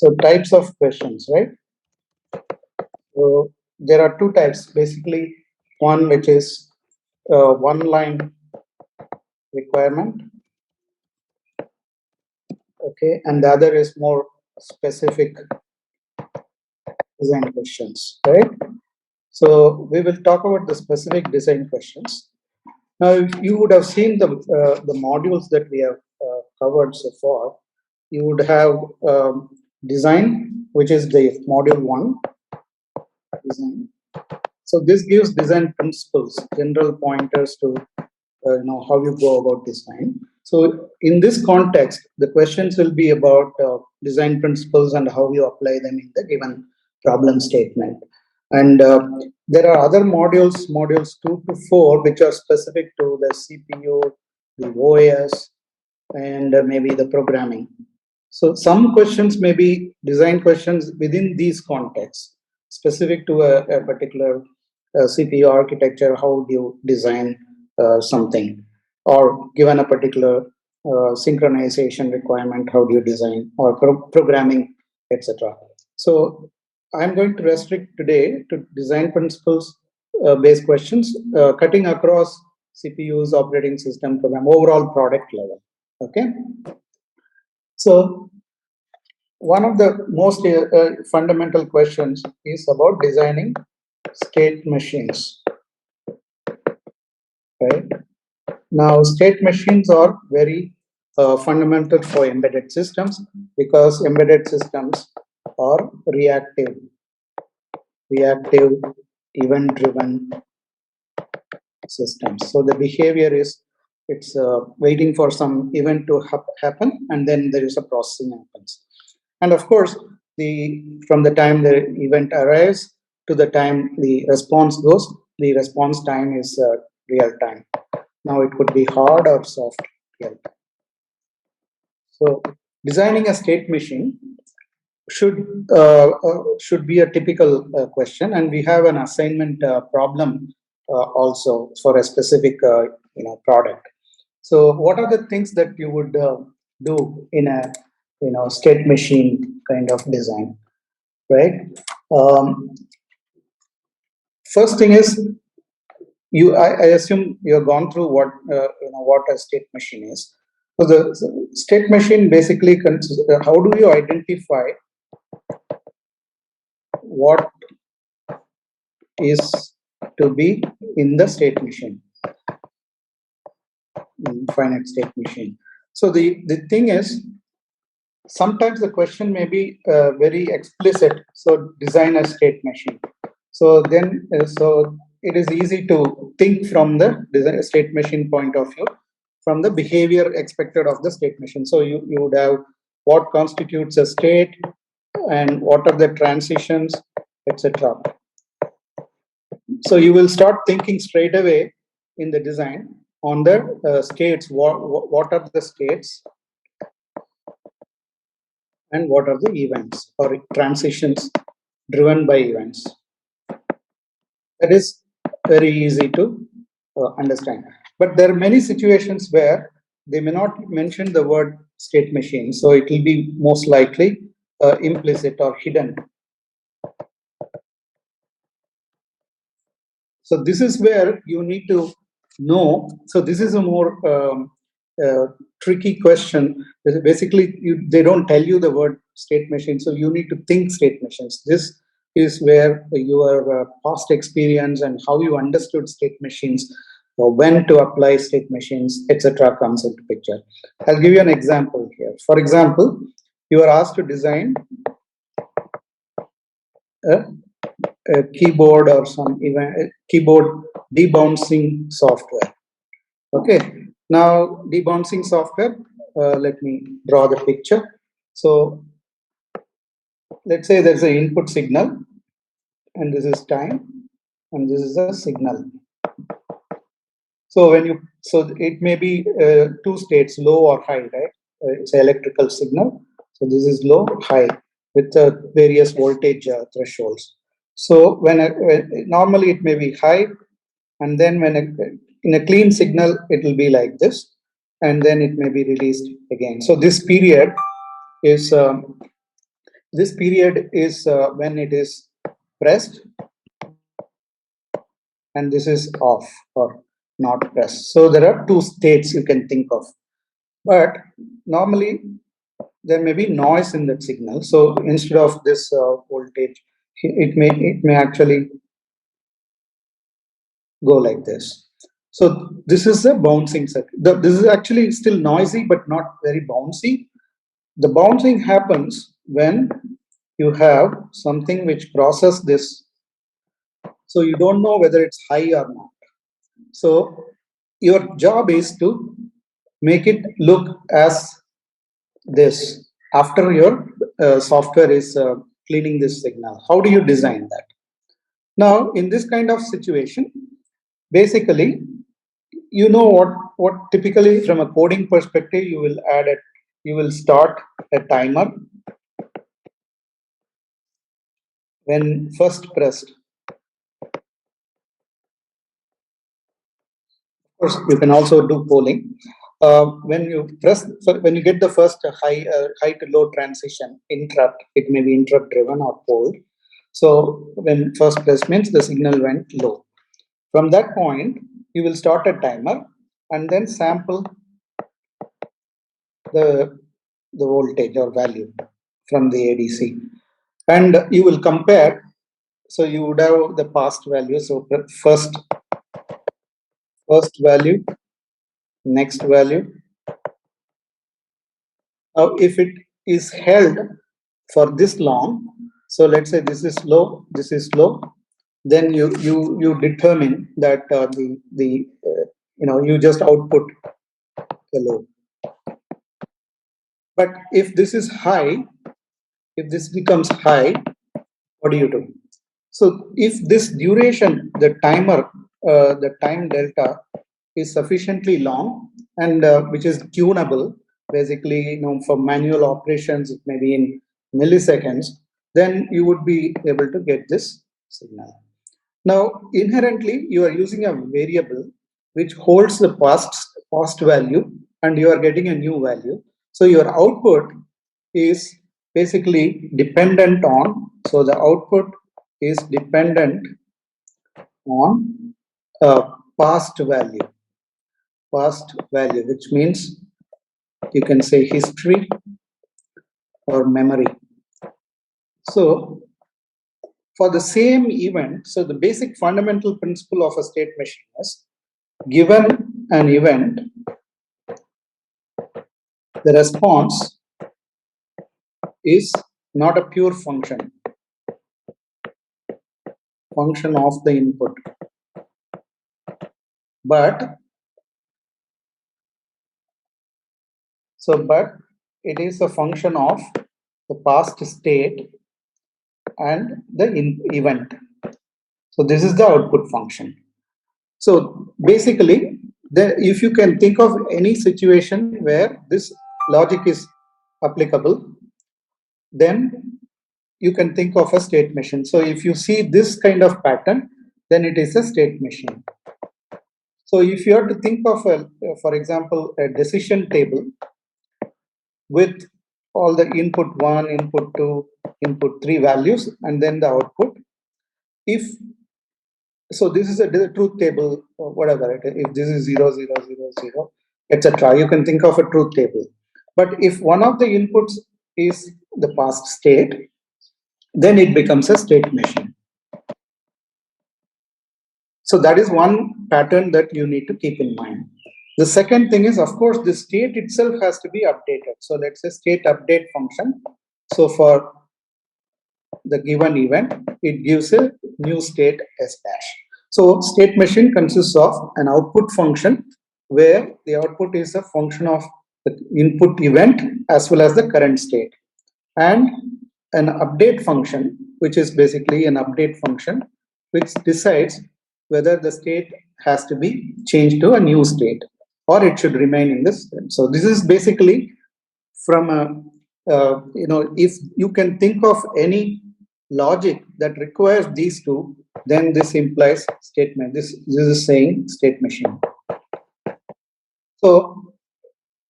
So types of questions, right? So there are two types, basically. One which is one line requirement, okay, and the other is more specific design questions, right? So we will talk about the specific design questions. Now, you would have seen the modules that we have covered so far. You would have design, which is the module 1, design. So this gives design principles, general pointers to how you go about design. So in this context, the questions will be about design principles and how you apply them in the given problem statement. And there are other modules, modules 2 to 4, which are specific to the CPU, the OS, and maybe the programming. So some questions may be design questions within these contexts, specific to a particular CPU architecture. How do you design something, or given a particular synchronization requirement, how do you design, or programming, etc. So I'm going to restrict today to design principles based questions, cutting across CPUs, operating system, program, overall product level. Okay. So one of the most fundamental questions is about designing state machines, right? Now, state machines are very fundamental for embedded systems, because embedded systems are reactive, event-driven systems. So the behavior is, it's waiting for some event to happen, and then there is a processing happens. And of course, from the time the event arrives to the time the response goes, the response time is real time. Now it could be hard or soft real time. So designing a state machine should be a typical question, and we have an assignment problem also for a specific product. So what are the things that you would do in a state machine kind of design, right? First thing is, I assume you have gone through what a state machine is. So the state machine basically consists, how do you identify what is to be in the state machine, finite state machine. So the thing is, sometimes the question may be very explicit. So design a state machine. So then, so it is easy to think from the design state machine point of view, from the behavior expected of the state machine. So you would have what constitutes a state, and what are the transitions, etc. So you will start thinking straight away in the design on the states. What are the states, and what are the events or transitions driven by events? That is very easy to understand. But there are many situations where they may not mention the word state machine, so it will be most likely implicit or hidden. So this is where you need to know. So this is a more tricky question. Basically, they don't tell you the word state machine, so you need to think state machines. This is where your past experience and how you understood state machines, when to apply state machines, etc., comes into picture. I'll give you an example here. For example, you are asked to design a keyboard or some keyboard debouncing software. Okay, now debouncing software, let me draw the picture. So let's say there's an input signal, and this is time, and this is a signal. So it may be two states, low or high, right? It's an electrical signal. So this is low, high, with various voltage thresholds. So normally it may be high, and then in a clean signal it will be like this, and then it may be released again. So this period is This period is when it is pressed, and this is off or not pressed. So there are two states you can think of. But normally there may be noise in that signal. So instead of this voltage, it may actually go like this. So this is a bouncing circuit. This is actually still noisy, but not very bouncy. The bouncing happens when you have something which processes this. So you don't know whether it's high or not. So your job is to make it look as this after your software is cleaning this signal. How do you design that? Now, in this kind of situation, basically, you know what typically from a coding perspective, you will start a timer when first pressed. Of course, you can also do polling. When you press, when you get the first high to low transition interrupt, it may be interrupt driven or polled. So when first press means the signal went low. From that point, you will start a timer and then sample the voltage or value from the ADC, and you will compare. So you would have the past value. So first value, next value. Now, if it is held for this long, so let's say this is low, this is low, then you determine that you just output the low. But if this is high, if this becomes high, what do you do? So if this duration, the timer, the time delta is sufficiently long and which is tunable, basically, for manual operations, it may be in milliseconds, then you would be able to get this signal. Now, inherently, you are using a variable which holds the past value and you are getting a new value. So your output is basically dependent on, so the output is dependent on past value, which means you can say history or memory. So for the same event, so the basic fundamental principle of a state machine is, given an event, the response is not a pure function of the input, but it is a function of the past state and the event. So this is the output function. So basically, if you can think of any situation where this logic is applicable, then you can think of a state machine. So if you see this kind of pattern, then it is a state machine. So if you have to think of, for example, a decision table with all the input 1, input 2, input 3 values, and then the output. So this is a truth table, or whatever. If this is 0, 0, 0, 0, etc., you can think of a truth table. But if one of the inputs is the past state, then it becomes a state machine. So that is one pattern that you need to keep in mind. The second thing is, of course, the state itself has to be updated. So let's say state update function. So for the given event, it gives a new state S dash. So state machine consists of an output function where the output is a function of the input event as well as the current state, and an update function, which is basically an update function which decides whether the state has to be changed to a new state or it should remain in this. So this is basically from a, if you can think of any logic that requires these two, then this implies statement. This is saying state machine. So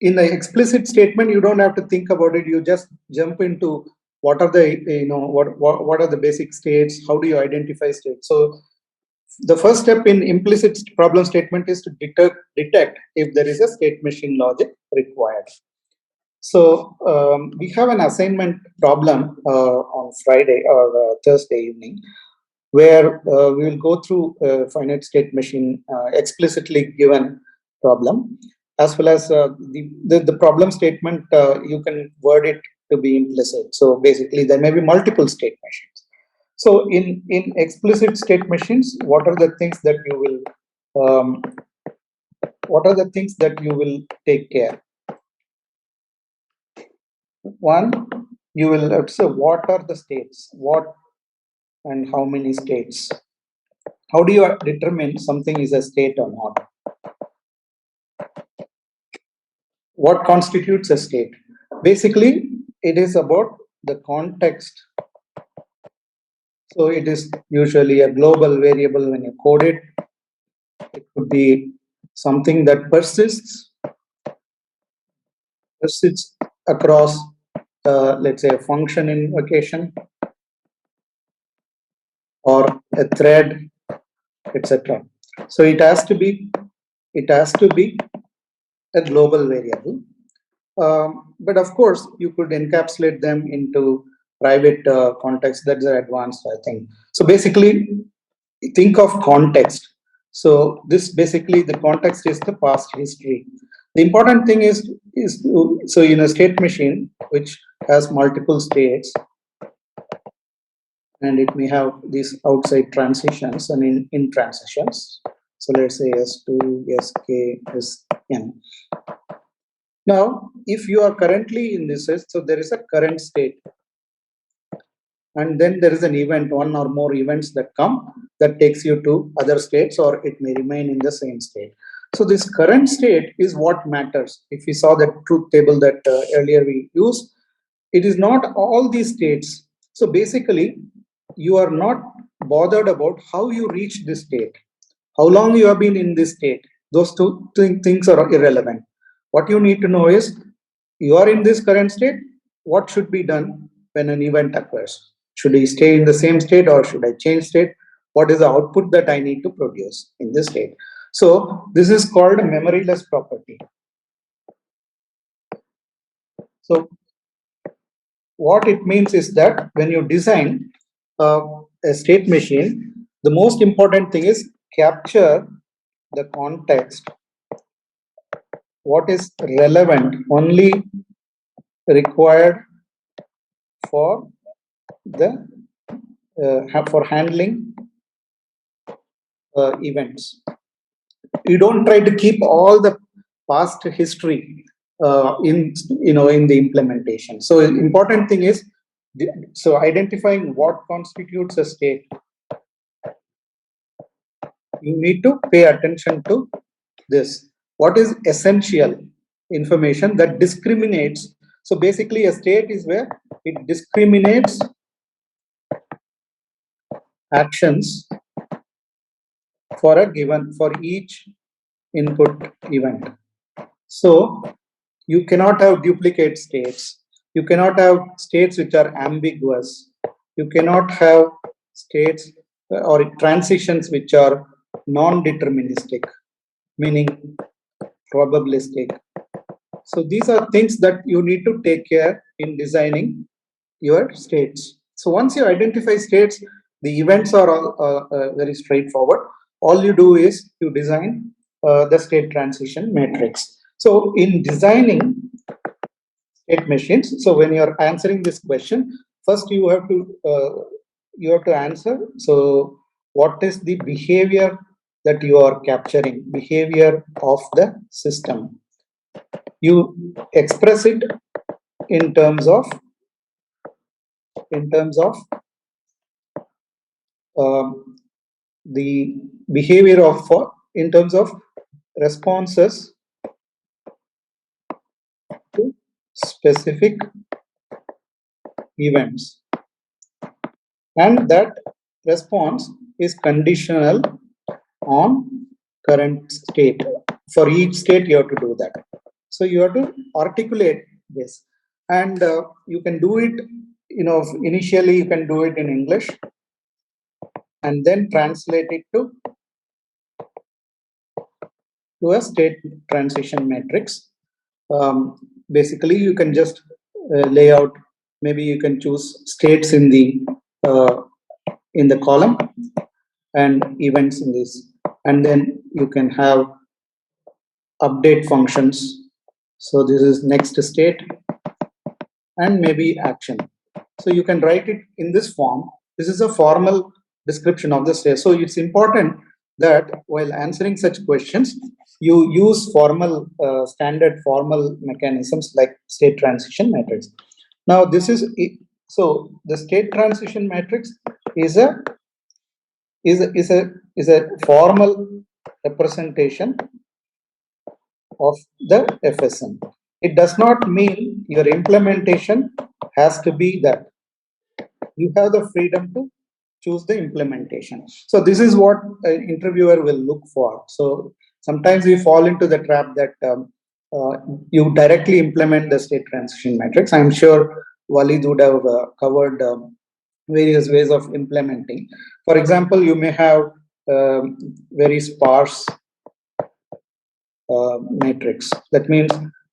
in the explicit statement, you don't have to think about it. You just jump into what are the, what are the basic states, how do you identify states. So the first step in implicit problem statement is to detect if there is a state machine logic required. So we have an assignment problem on Friday or Thursday evening, where we will go through a finite state machine explicitly given problem, as well as the problem statement, you can word it to be implicit. So basically there may be multiple state machines. So in explicit state machines, what are the things that you will take care? One, you will say what are the states, what and how many states. How do you determine something is a state or not? What constitutes a state? Basically, it is about the context. So it is usually a global variable when you code it. It could be something that persists across, let's say, a function invocation or a thread, etc. So it has to be a global variable. But of course, you could encapsulate them into private context. That's an advanced, I think. So basically, think of context. So this basically, the context is the past history. The important thing is so in a state machine which has multiple states, and it may have these outside transitions and in transitions. So let's say S2, SK, Sn. Now, if you are currently in this, so there is a current state, and then there is an event, one or more events that come that takes you to other states, or it may remain in the same state. So this current state is what matters. If we saw that truth table that earlier we used, it is not all these states. So basically, you are not bothered about how you reach this state, how long you have been in this state. Those two things are irrelevant. What you need to know is, you are in this current state, what should be done when an event occurs? Should I stay in the same state or should I change state? What is the output that I need to produce in this state? So this is called a memoryless property. So what it means is that when you design a state machine, the most important thing is capture the context, what is relevant, only required for the for handling events. You don't try to keep all the past history in the implementation. So important thing is, so identifying what constitutes a state. You need to pay attention to this. What is essential information that discriminates? So basically, a state is where it discriminates actions for each input event. So you cannot have duplicate states. You cannot have states which are ambiguous. You cannot have states or transitions which are non-deterministic, meaning probabilistic. So these are things that you need to take care in designing your states. So once you identify states, the events are all very straightforward. All you do is you design the state transition matrix. So in designing state machines, so when you are answering this question, first you have to answer. So what is the behavior that you are capturing? Behavior of the system. You express it in terms of the behavior of in terms of responses to specific events, and that response is conditional on current state. For each state you have to do that. So you have to articulate this, and you can do it initially you can do it in English and then translate it to a state transition matrix. Basically, you can just lay out. Maybe you can choose states uh, in the column and events in this, and then you can have update functions. So this is next state and maybe action. So you can write it in this form. This is a formal description of the state. So it's important that while answering such questions, you use standard formal mechanisms like state transition matrix. Now this is so the state transition matrix is a is a formal representation of the FSM. It does not mean your implementation has to be that. You have the freedom to choose the implementation. So this is what an interviewer will look for. So sometimes we fall into the trap that you directly implement the state transition matrix. I'm sure Walid would have covered various ways of implementing. For example, you may have very sparse matrix. That means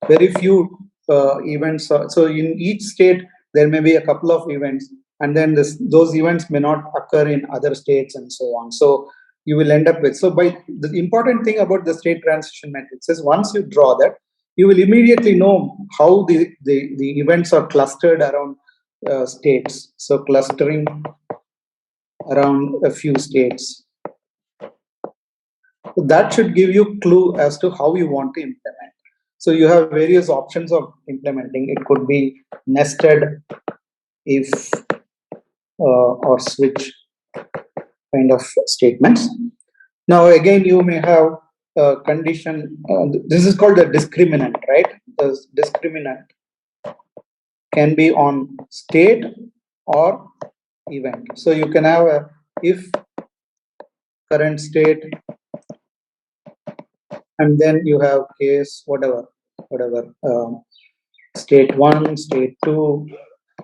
very few events. So in each state, there may be a couple of events, and then those events may not occur in other states and so on. So you will end up with. So by the important thing about the state transition matrix is once you draw that, you will immediately know how the events are clustered around states. So clustering around a few states. So that should give you clue as to how you want to implement. So you have various options of implementing. It could be nested, if, or switch kind of statements. Now again, you may have a condition. This is called the discriminant, right? The discriminant can be on state or event. So you can have a if current state, and then you have case whatever state 1, state 2,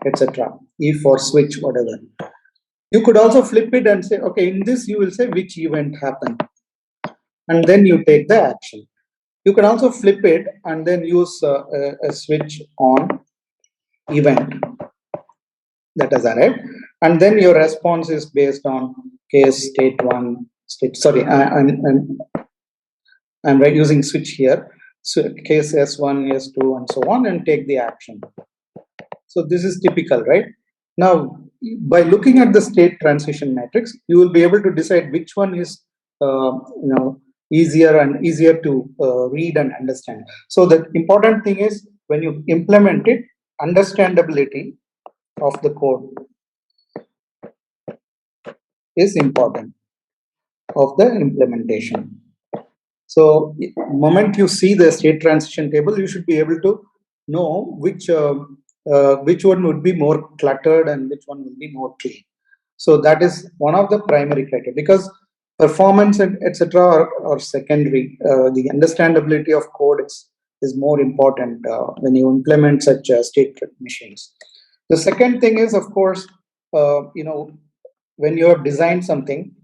etc. If or switch, whatever. You could also flip it and say, okay, in this you will say which event happened, and then you take the action. You can also flip it and then use a switch on event that has arrived, and then your response is based on case state 1, state. Sorry, I'm using switch here. So case S1, S2, and so on, and take the action. So this is typical, right? Now, by looking at the state transition matrix, you will be able to decide which one is, easier to read and understand. So the important thing is when you implement it, understandability of the code is important of the implementation. So moment you see the state transition table, you should be able to know which one would be more cluttered and which one will be more clean. So that is one of the primary criteria, because performance and etc. are secondary. The understandability of code is more important when you implement such state machines. The second thing is, of course, when you have designed something,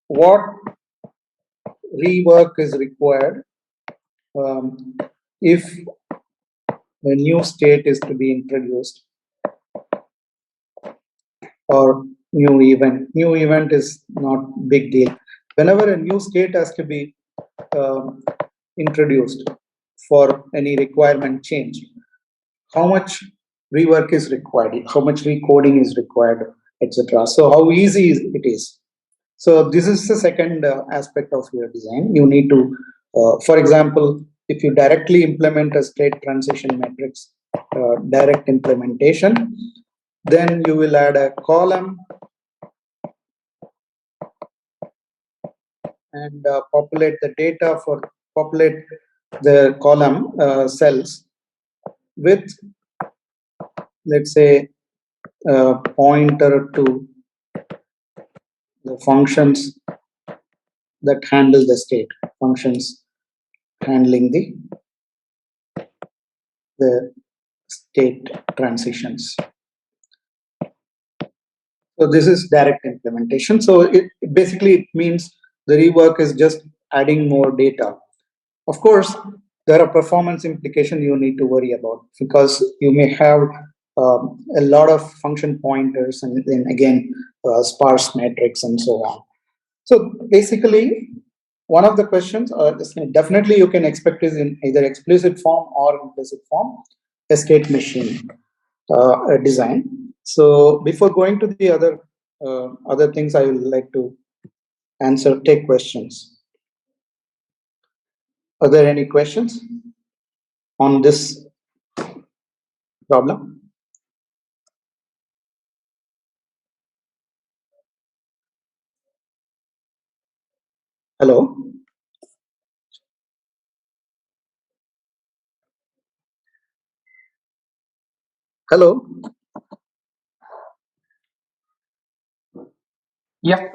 what rework is required if a new state is to be introduced or new event. New event is not big deal. Whenever a new state has to be introduced for any requirement change, how much rework is required, how much recoding is required, etc. So how easy it is. So this is the second aspect of your design. You need to, for example, if you directly implement a state transition matrix, direct implementation, then you will add a column and populate the data populate the column cells with, let's say, a pointer to the functions that handle the state, functions handling the state transitions. So this is direct implementation. So it basically it means the rework is just adding more data. Of course, there are performance implications you need to worry about because you may have a lot of function pointers and then again sparse metrics and so on. So basically, one of the questions, definitely you can expect is in either explicit form or implicit form, a state machine design. So before going to the other things, I would like to take questions. Are there any questions on this problem? Hello? Hello? Yeah.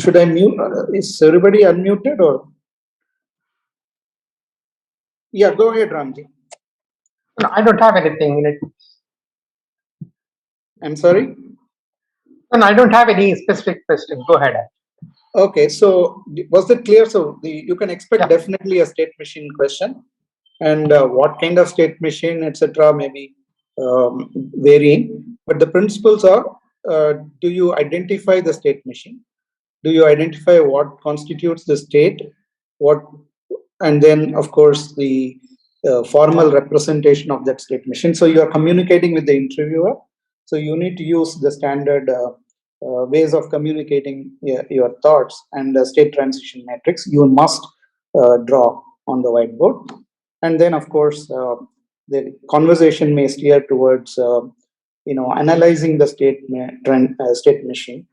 Should I mute? Is everybody unmuted or? Yeah, go ahead, Ramji. No, I don't have anything in it. I'm sorry? No, I don't have any specific question. Go ahead. Okay, so was that clear? So you can expect Yeah. definitely a state machine question, and what kind of state machine, etc., maybe varying. But the principles are: do you identify the state machine? Do you identify what constitutes the state? What, and then of course the formal representation of that state machine. So you are communicating with the interviewer. So you need to use the standard ways of communicating your thoughts, and the state transition matrix you must draw on the whiteboard. And then of course the conversation may steer towards analyzing the state machine.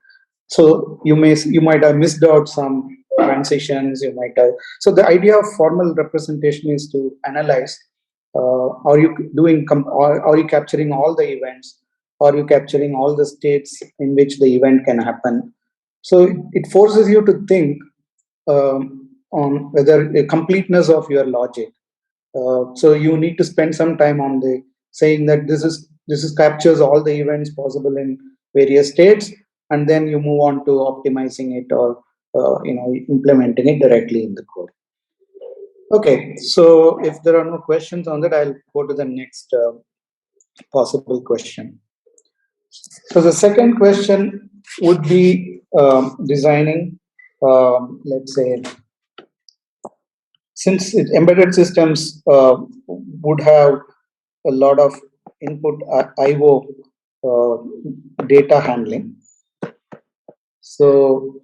So you might have missed out some transitions. You might have. So the idea of formal representation is to analyze: are you are you capturing all the events? Are you capturing all the states in which the event can happen? So it forces you to think on whether the completeness of your logic. So you need to spend some time on the saying that this is captures all the events possible in various states, and then you move on to optimizing it or implementing it directly in the code. Okay, so if there are no questions on that, I'll go to the next possible question. So the second question would be designing, let's say, since embedded systems would have a lot of input IO data handling. So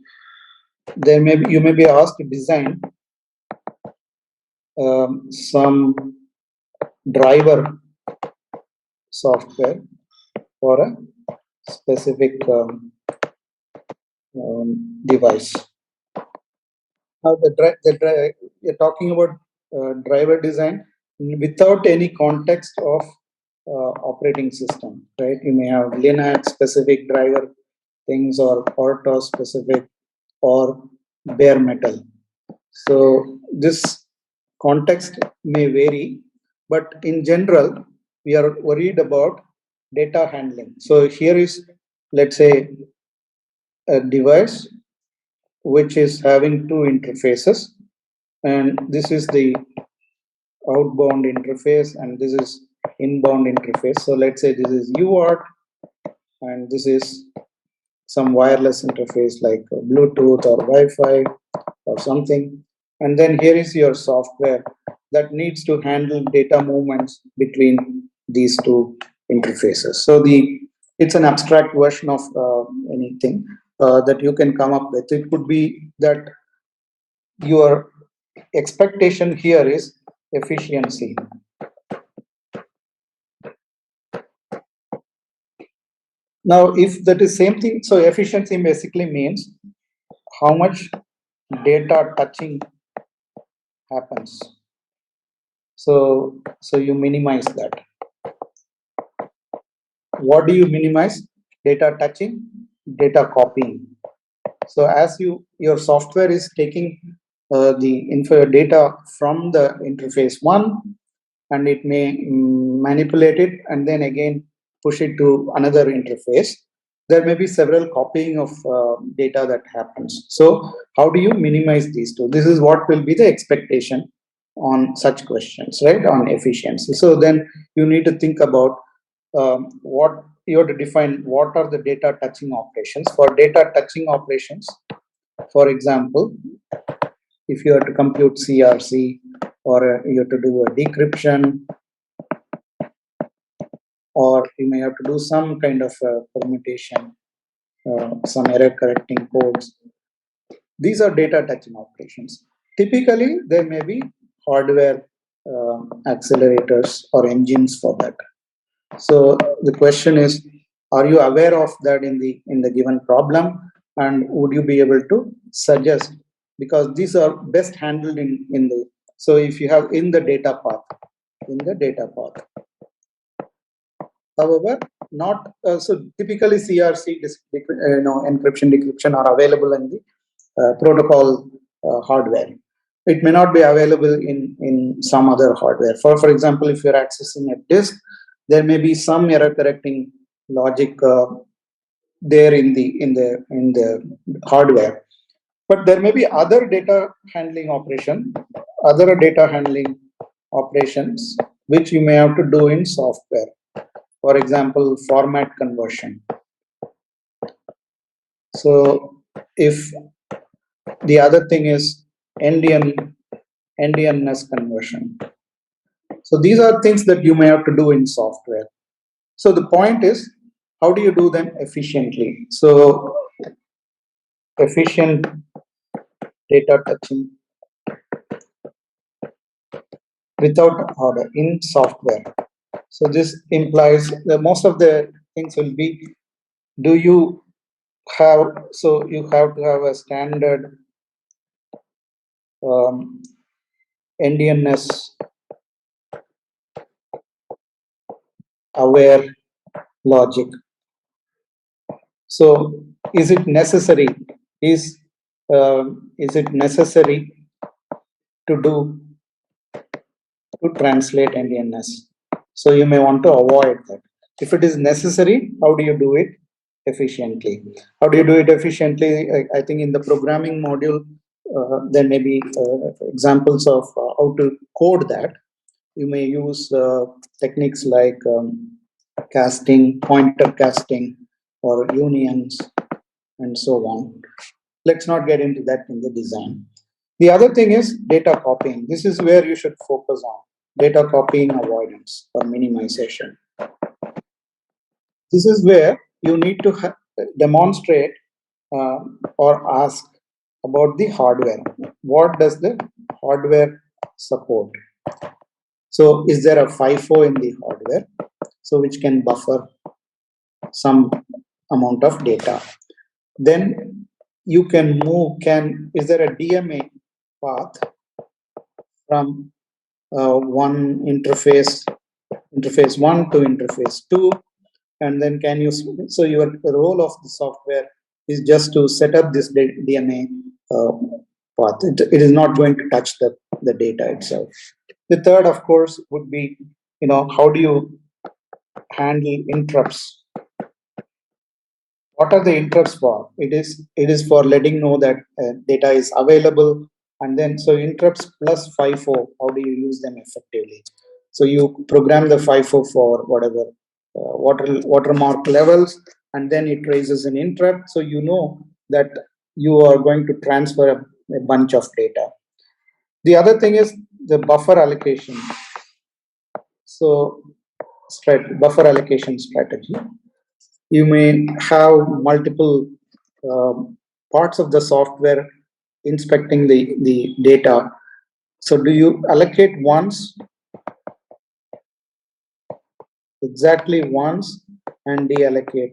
you may be asked to design some driver software for a specific device. Now you're talking about driver design without any context of operating system, right? You may have Linux specific driver things or RTOS specific or bare metal. So this context may vary, but in general, we are worried about data handling. So here is, let's say, a device which is having two interfaces, and this is the outbound interface and this is inbound interface. So let's say this is UART and this is some wireless interface like Bluetooth or Wi-Fi or something. And then here is your software that needs to handle data movements between these two interfaces. So it's an abstract version of anything that you can come up with. It could be that your expectation here is efficiency. Now, if that is same thing, so efficiency basically means how much data touching happens. So you minimize that. What do you minimize? Data touching, data copying. So as your software is taking the data from the interface one, and it may manipulate it and then again push it to another interface. there may be several copying of data that happens. So how do you minimize these two? This is what will be the expectation on such questions, right? On efficiency. So then you need to think about what you have to define what are the data touching operations. For data touching operations, for example, if you have to compute CRC or you have to do a decryption, or you may have to do some kind of permutation, some error correcting codes. These are data touching operations. Typically, there may be hardware accelerators or engines for that. So the question is, are you aware of that in the given problem, and would you be able to suggest, because these are best handled in the, so if you have in the data path, however, not so typically CRC encryption decryption are available in the protocol hardware. It may not be available in some other hardware. For example, if you're accessing a disk, there may be some error correcting logic there in the hardware, but there may be other data handling operations which you may have to do in software. For example, format conversion. So if the other thing is NDNS conversion. So these are things that you may have to do in software. So the point is, how do you do them efficiently? So efficient data touching without order in software. So this implies that most of the things will be, do you have, so you have to have a standard NDNS aware logic. So is it necessary? Is it necessary to translate NDNS? So you may want to avoid that. If it is necessary, how do you do it efficiently? How do you do it efficiently? I think in the programming module, there may be examples of how to code that. You may use techniques like casting, pointer casting, or unions, and so on. Let's not get into that in the design. The other thing is data copying. This is where you should focus on data copying avoidance or minimization. This is where you need to demonstrate or ask about the hardware. What does the hardware support? So is there a FIFO in the hardware, so which can buffer some amount of data? Then you can move, is there a DMA path from one interface 1 to interface 2, and then can you, so your role of the software is just to set up this DMA path. It is not going to touch the data itself. The third, of course, would be, how do you handle interrupts? What are the interrupts for? It is for letting know that data is available, and then so interrupts plus FIFO. How do you use them effectively? So you program the FIFO for whatever watermark levels, and then it raises an interrupt. So you know that you are going to transfer a bunch of data. The other thing is the buffer allocation. So buffer allocation strategy. You may have multiple parts of the software inspecting the data. So do you allocate once, exactly once, and deallocate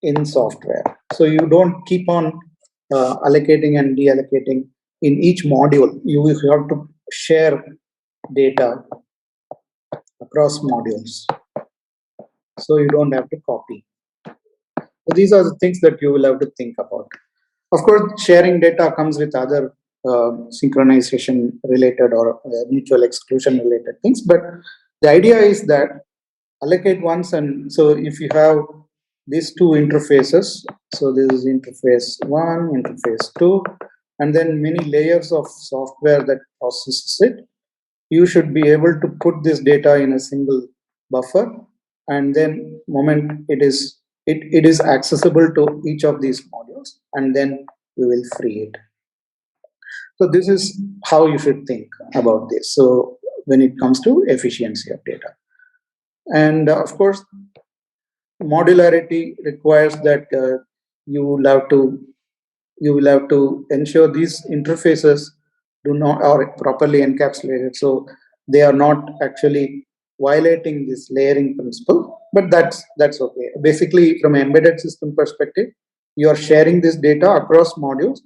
in software? So you don't keep on allocating and deallocating in each module. You have to share data across modules, so you don't have to copy. So these are the things that you will have to think about. Of course, sharing data comes with other synchronization related or mutual exclusion related things, but the idea is that allocate once, and so if you have these two interfaces, so this is interface 1, interface 2, and then many layers of software that processes it, you should be able to put this data in a single buffer, and then moment it is accessible to each of these modules, and then we will free it. So this is how you should think about this. So when it comes to efficiency of data, and of course, modularity requires that you will have to ensure these interfaces do not are properly encapsulated, so they are not actually violating this layering principle. But that's okay. Basically, from an embedded system perspective, you are sharing this data across modules,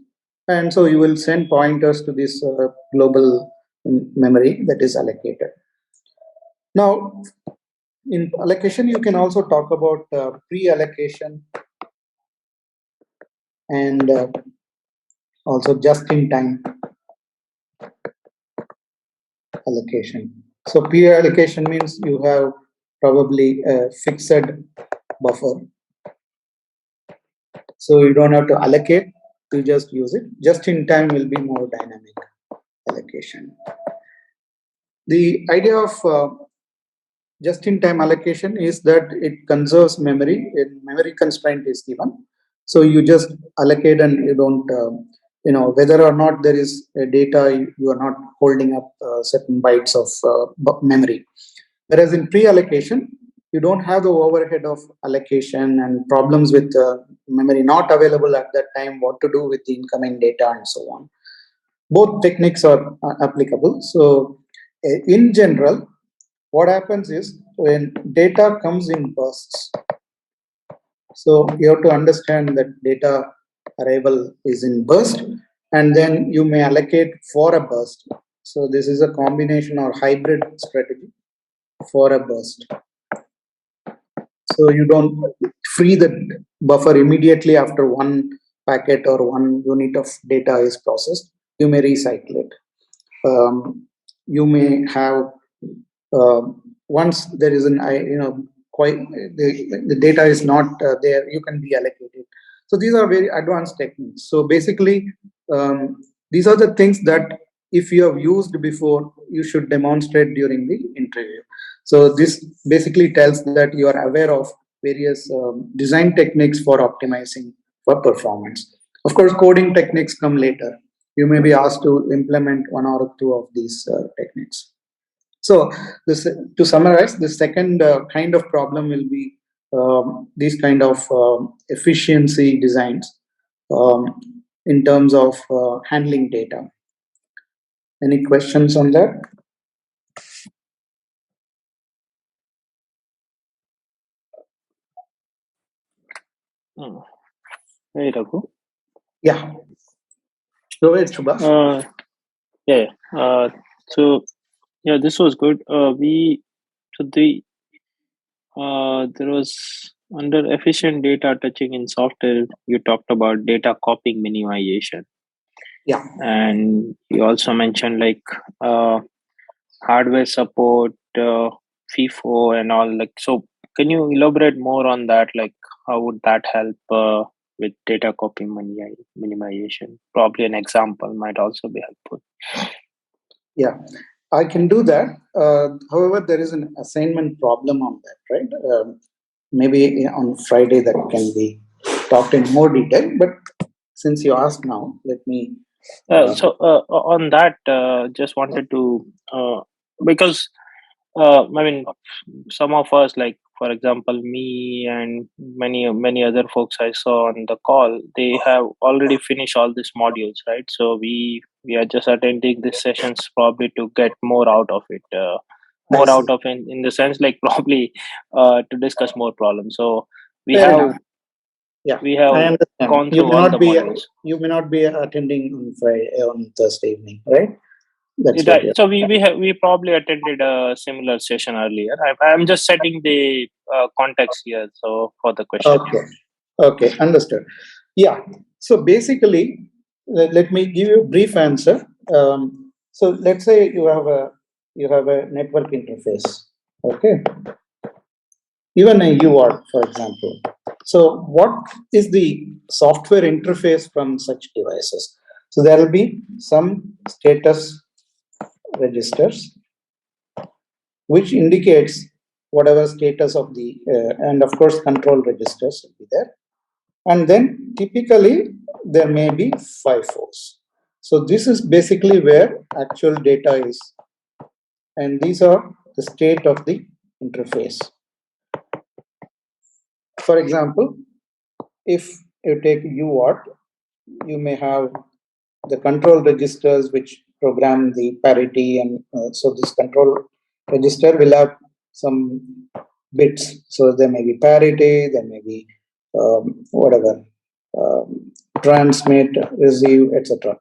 and so you will send pointers to this global memory that is allocated. Now, in allocation, you can also talk about pre-allocation and also just-in-time allocation. So pre-allocation means you have probably a fixed buffer. So you don't have to allocate, you just use it. Just-in-time will be more dynamic allocation. The idea of just-in-time allocation is that it conserves memory. A memory constraint is given, so you just allocate and you don't, whether or not there is a data, you are not holding up certain bytes of memory. Whereas in pre-allocation, you don't have the overhead of allocation and problems with memory not available at that time, what to do with the incoming data and so on. Both techniques are applicable. So in general, what happens is when data comes in bursts, so you have to understand that data arrival is in burst, and then you may allocate for a burst. So this is a combination or hybrid strategy for a burst. So you don't free the buffer immediately after one packet or one unit of data is processed. You may recycle it. You may have once there is an quite the data is not there, you can be allocated. So these are very advanced techniques. So basically, these are the things that if you have used before, you should demonstrate during the interview. So this basically tells that you are aware of various design techniques for optimizing for performance. Of course, coding techniques come later. You may be asked to implement one or two of these techniques. So this, to summarize, the second kind of problem will be these kind of efficiency designs um, in terms of handling data. Any questions on that? Hey, Raghu. Yeah. Go ahead, Subhash. Yeah. So yeah, this was good. There was under efficient data touching in software. You talked about data copying minimization, Yeah. and you also mentioned like hardware support, FIFO, and all. Like, so can you elaborate more on that? Like, how would that help with data copying minimization? Probably an example might also be helpful. Yeah, I can do that. However, there is an assignment problem on that, right? Maybe on Friday that can be talked in more detail. But since you asked now, let me. On that, just wanted to because I mean, some of us, like for example, me and many other folks I saw on the call, they have already finished all these modules, right? So we are just attending these sessions probably to get more out of it, more out of in the sense like probably to discuss more problems. So we Fair have enough. Yeah, we have I understand. gone through all the modules. You may not be attending on Friday on Thursday evening, right? That's what Right. you're. So we probably attended a similar session earlier. I'm just setting the context here. So for the question. Okay. Okay. Understood. Yeah. So basically, let me give you a brief answer. So let's say you have a network interface. Okay. even a UART, for example. So what is the software interface from such devices? So there will be some status registers, which indicates whatever status of the, and of course control registers will be there. And then typically there may be FIFOs. So this is basically where actual data is, and these are the state of the interface. For example, if you take UART, you may have the control registers which program the parity, and so this control register will have some bits. So there may be parity, there may be whatever, transmit, receive, etc.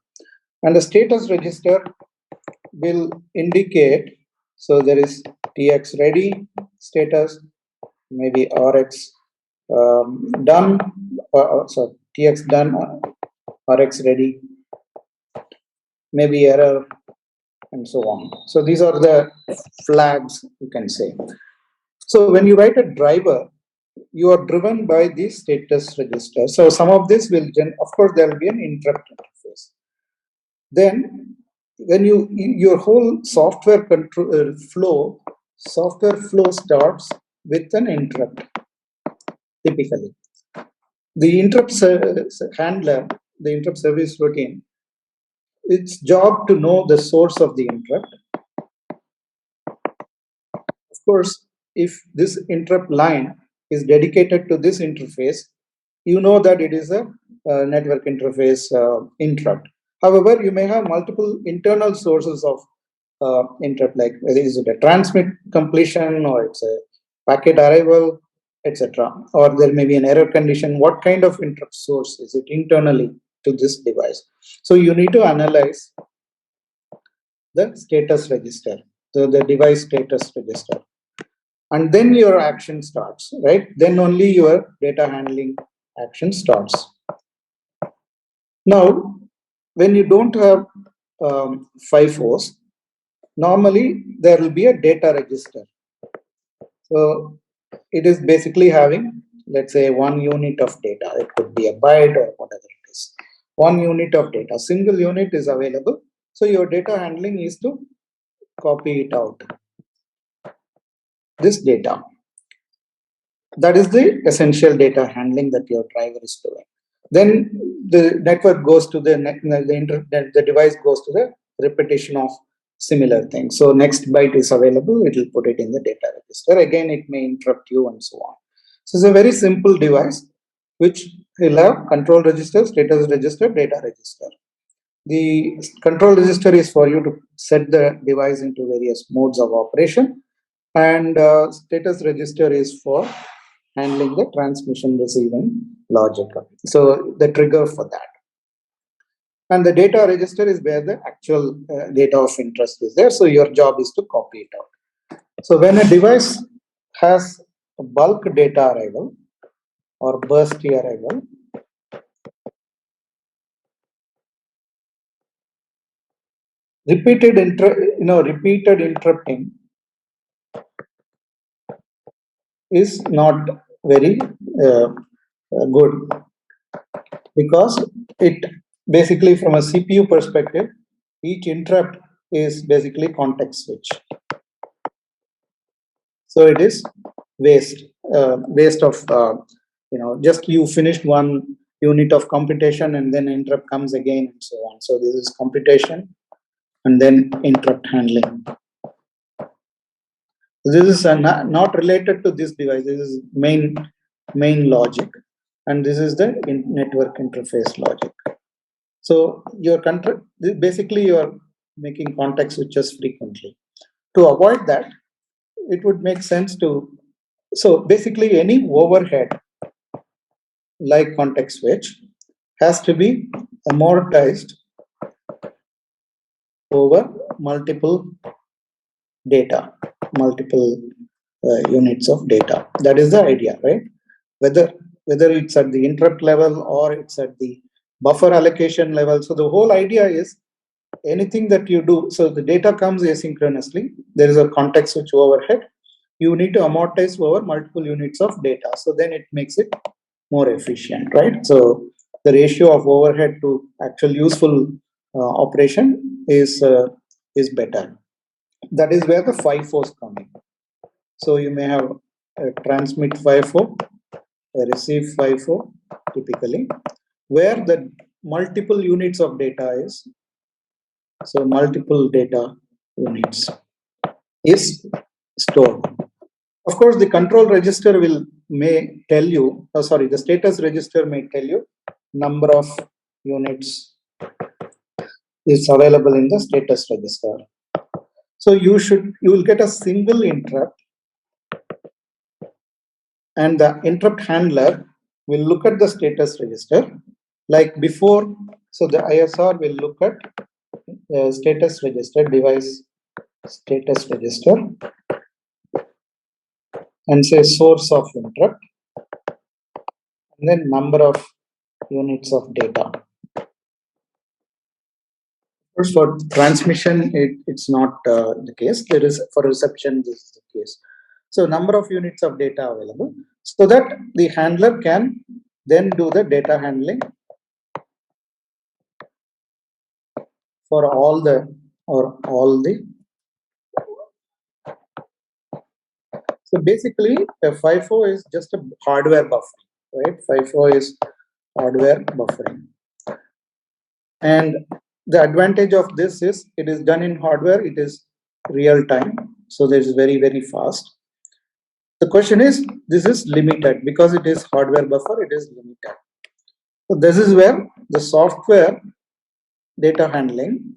And the status register will indicate, so there is TX ready status, maybe RX done, so TX done, RX ready, maybe error, and so on. So these are the flags, you can say. So when you write a driver, you are driven by the status register. So some of this will, of course, there will be an interrupt interface. Then when your whole software control flow starts with an interrupt, typically. The interrupt handler, the interrupt service routine, its job to know the source of the interrupt. Of course, if this interrupt line is dedicated to this interface, you know that it is a network interface interrupt. However, you may have multiple internal sources of interrupt, like is it a transmit completion, or it's a packet arrival, etc. Or there may be an error condition. What kind of interrupt source is it internally to this device? So you need to analyze the status register, the device status register. And then your action starts, right? Then only your data handling action starts. Now, when you don't have FIFOs, normally there will be a data register. So it is basically having, let's say, 1 unit of data. It could be a byte or whatever it is. 1 unit of data, single unit is available. So your data handling is to copy it out, this data. That is the essential data handling that your driver is doing. Then the network goes to the device goes to the repetition of similar things. So next byte is available, it will put it in the data register. Again, it may interrupt you and so on. So it's a very simple device which will have control register, status register, data register. The control register is for you to set the device into various modes of operation, and status register is for handling the transmission, receiving logic. So the trigger for that. And the data register is where the actual data of interest is there. So your job is to copy it out. So when a device has a bulk data arrival or burst arrival, repeated interrupting is not very good, because it basically, from a CPU perspective, each interrupt is basically context switch. So it is waste of just you finished one unit of computation and then interrupt comes again and so on. So this is computation and then interrupt handling. This is not related to this device. This is main logic, and this is the network interface logic. So your basically you are making context switches frequently. To avoid that, it would make sense to, so basically any overhead like context switch has to be amortized over multiple data, multiple units of data. That is the idea, right? Whether it's at the interrupt level or it's at the buffer allocation level. So the whole idea is anything that you do, so the data comes asynchronously. There is a context switch overhead. you need to amortize over multiple units of data. So then it makes it more efficient, right? So the ratio of overhead to actual useful operation is better. That is where the FIFOs come in. So you may have a transmit FIFO, a receive FIFO, typically, where the multiple units of data is, so multiple data units is stored. Of course, the control register may tell you, the status register may tell you number of units is available in the status register. So you will get a single interrupt, and the interrupt handler will look at the status register like before. So the ISR will look at status register, device status register, and say source of interrupt, and then number of units of data. First, for transmission, it's not the case. There is for reception, this is the case. So number of units of data available, so that the handler can then do the data handling for all the So basically, a FIFO is just a hardware buffer, right? FIFO is hardware buffering. And the advantage of this is it is done in hardware, it is real time. So this is very, very fast. The question is, this is limited because it is hardware buffer, it is limited. So this is where the software data handling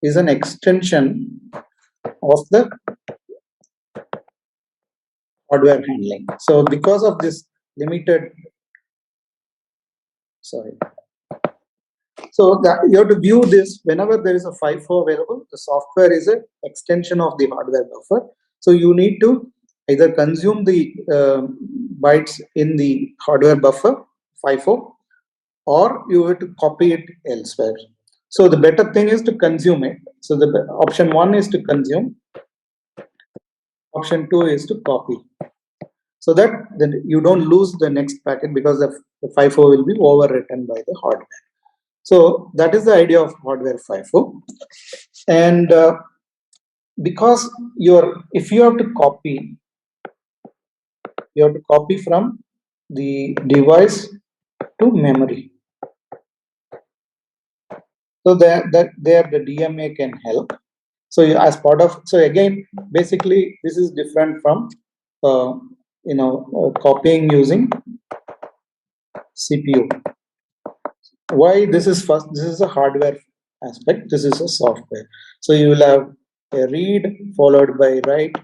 is an extension of the hardware handling. So because of this limited, so you have to view this whenever there is a FIFO available, the software is an extension of the hardware buffer. So you need to either consume the bytes in the hardware buffer, FIFO, or you have to copy it elsewhere. So the better thing is to consume it. So the option 1 is to consume, option 2 is to copy. So that then you don't lose the next packet because the FIFO will be overwritten by the hardware. So that is the idea of hardware FIFO. And because if you have to copy, you have to copy from the device to memory. So there the DMA can help. So as part of, so again, basically this is different from copying using CPU. Why this is first? This is a hardware aspect. This is a software. So you will have a read followed by write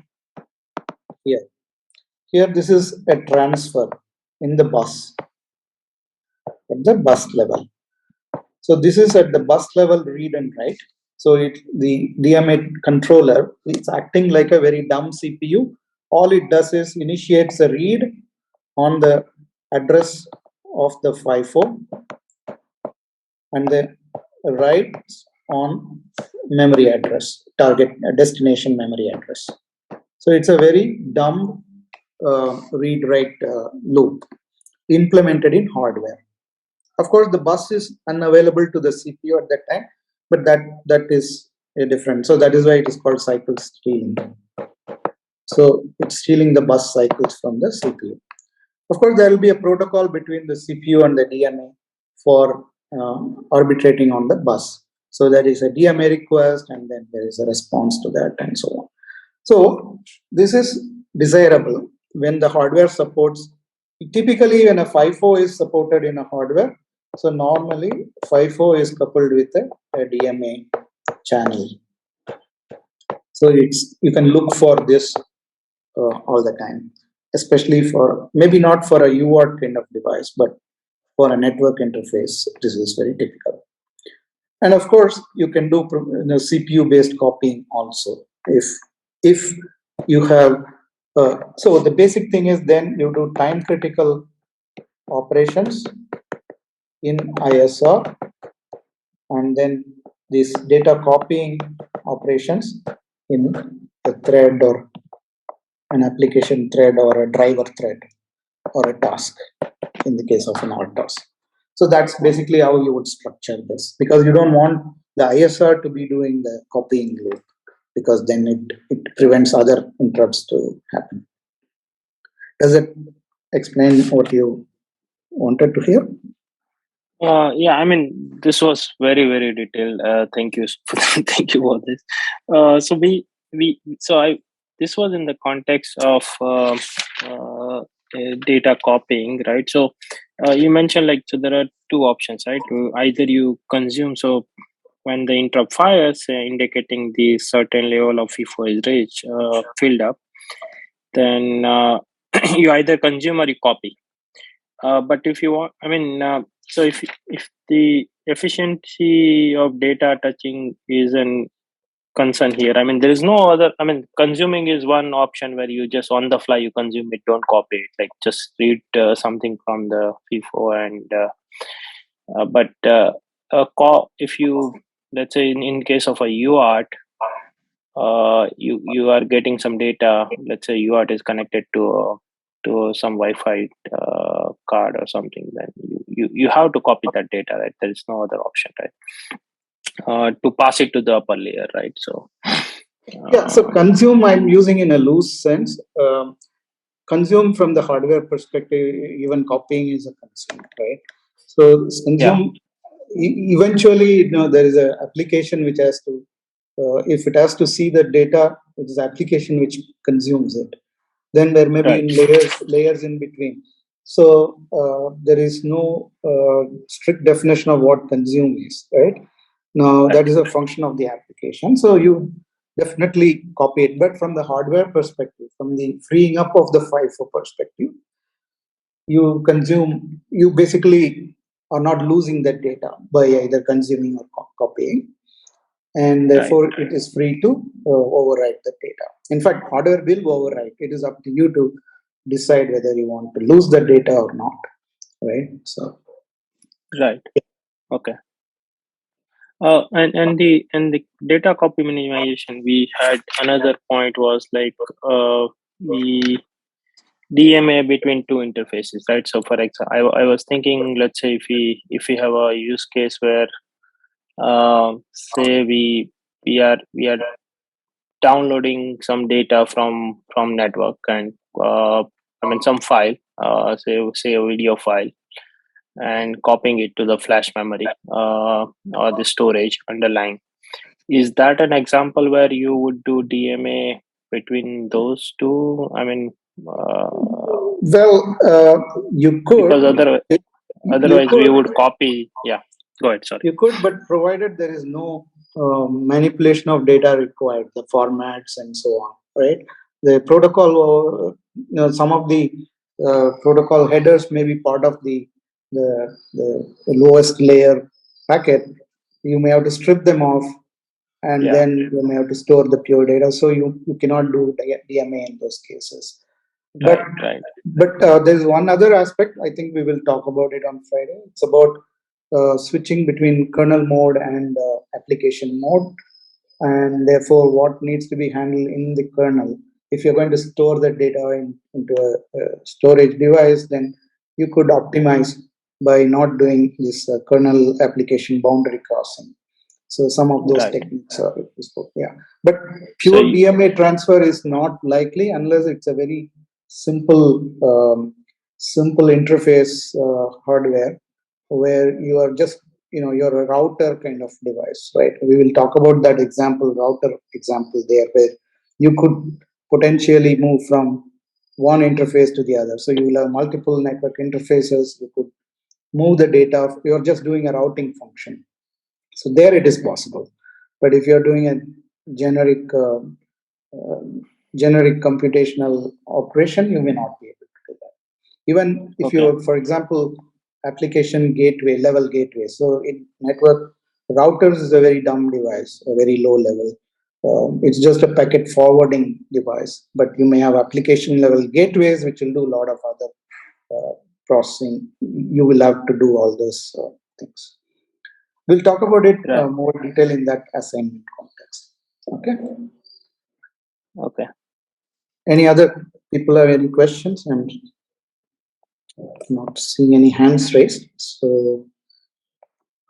here. Here this is a transfer in the bus, at the bus level. So this is at the bus level read and write. So the DMA controller, it's acting like a very dumb CPU. All it does is initiates a read on the address of the FIFO and the write on memory address, target destination memory address. So it's a very dumb read-write loop implemented in hardware. Of course, the bus is unavailable to the CPU at that time, but that is a different. So that is why it is called cycle stealing. So it's stealing the bus cycles from the CPU. Of course, there will be a protocol between the CPU and the DMA for arbitrating on the bus. So there is a DMA request, and then there is a response to that, and so on. So this is desirable when the hardware supports. Typically, when a FIFO is supported in a hardware, so normally FIFO is coupled with a DMA channel. So you can look for this all the time, especially for maybe not for a UART kind of device, but for a network interface, this is very typical. And of course, you can do CPU-based copying also. If you have, so the basic thing is then you do time-critical operations in ISR, and then these data copying operations in a thread or an application thread or a driver thread or a task in the case of an RTOS. So that's basically how you would structure this, because you don't want the ISR to be doing the copying loop, because then it prevents other interrupts to happen. Does it explain what you wanted to hear? Yeah, I mean, this was very, very detailed. Thank you, thank you for this. So this was in the context of data copying, right? So you mentioned like, so there are two options, right? Either you consume, so when the interrupt fires, indicating the certain level of FIFO is reached, filled up, then you either consume or you copy. But if you want, so if the efficiency of data touching is an concern here, I mean, there is no other. I mean, consuming is one option where you just on the fly you consume it, don't copy it. Like just read something from the FIFO and. But if you, let's say in case of a UART, you are getting some data. Let's say UART is connected to some Wi-Fi card or something. Then you have to copy that data, right? There is no other option, right? To pass it to the upper layer, right? So Yeah. So consume, I'm using in a loose sense. Consume from the hardware perspective, even copying is a consume, right? So consume. Eventually, there is an application which has to, if it has to see the data, it is application which consumes it. Then there may be right. layers in between. So there is no strict definition of what consume is, right? Now that is a function of the application. So you definitely copy it, but from the hardware perspective, from the freeing up of the FIFO perspective, you consume, you basically are not losing that data by either consuming or copying, and therefore it is free to overwrite the data. In fact, hardware will overwrite. It is up to you to decide whether you want to lose the data or not, right? So Right. Okay. And the data copy minimization, we had another point was like the DMA between two interfaces, right? So for example, I was thinking, let's say if we have a use case where say we are downloading some data from network and some file, say a video file, and copying it to the flash memory or the storage underlying. Is that an example where you would do DMA between those two? I mean, well, you because could, you otherwise we could, would copy. Yeah, go ahead. Sorry. you could, but provided there is no manipulation of data required, the formats and so on, right? The protocol, some of the protocol headers may be part of the lowest layer packet. You may have to strip them off, and then you may have to store the pure data. So you cannot do DMA in those cases. But Right. there's one other aspect. I think we will talk about it on Friday. It's about switching between kernel mode and application mode, and therefore what needs to be handled in the kernel. If you're going to store the data into a storage device, then you could optimize by not doing this kernel application boundary crossing. So some of those techniques are useful. Yeah, but pure DMA transfer is not likely unless it's a very simple interface hardware where you are just, you're a router kind of device, right? We will talk about that router example there, where you could potentially move from one interface to the other. So you will have multiple network interfaces. You could move the data. You're just doing a routing function. So there it is possible. But if you're doing a generic uh, generic computational operation, you may not be able to do that. Even if you, for example, application gateway, level gateway. So in network, routers is a very dumb device, a very low level. It's just a packet forwarding device, but you may have application level gateways which will do a lot of other processing. You will have to do all those things. We'll talk about it more detail in that assignment context. Okay. Okay. Any other people have any questions? I'm not seeing any hands raised, so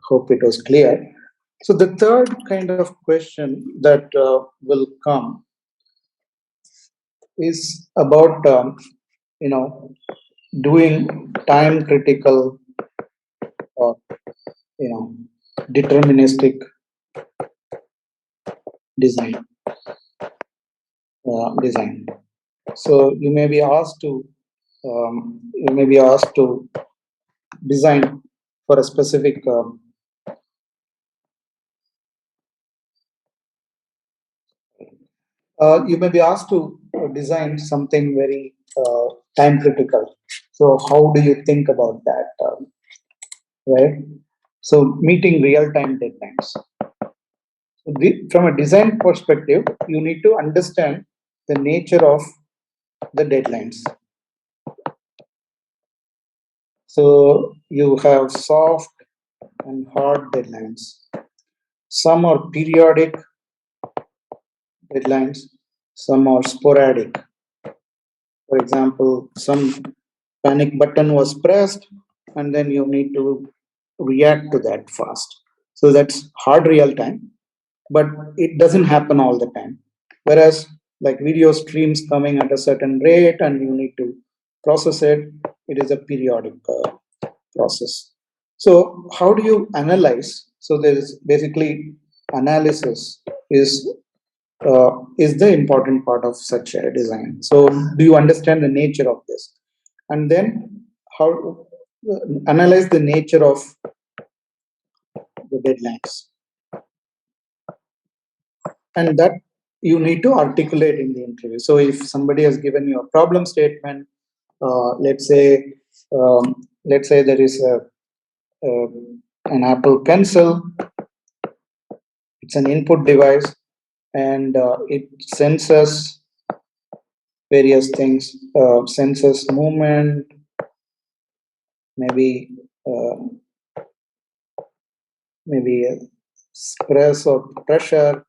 hope it was clear. So the third kind of question that will come is about doing time critical or deterministic design. Design. So you may be asked to design for a specific you may be asked to design something very time critical. So how do you think about that? Right? So meeting real time deadlines. So from a design perspective, you need to understand the nature of the deadlines. So you have soft and hard deadlines. Some are periodic deadlines, some are sporadic. For example, some panic button was pressed and then you need to react to that fast. So that's hard real time, but it doesn't happen all the time. Whereas like video streams coming at a certain rate and you need to process it, it is a periodic process. So how do you analyze? So there is basically analysis is the important part of such a design. So do you understand the nature of this? And then how analyze the nature of the deadlines. And that you need to articulate in the interview. So if somebody has given you a problem statement, let's say there is an Apple Pencil. It's an input device, and it senses various things, senses movement, maybe stress or pressure,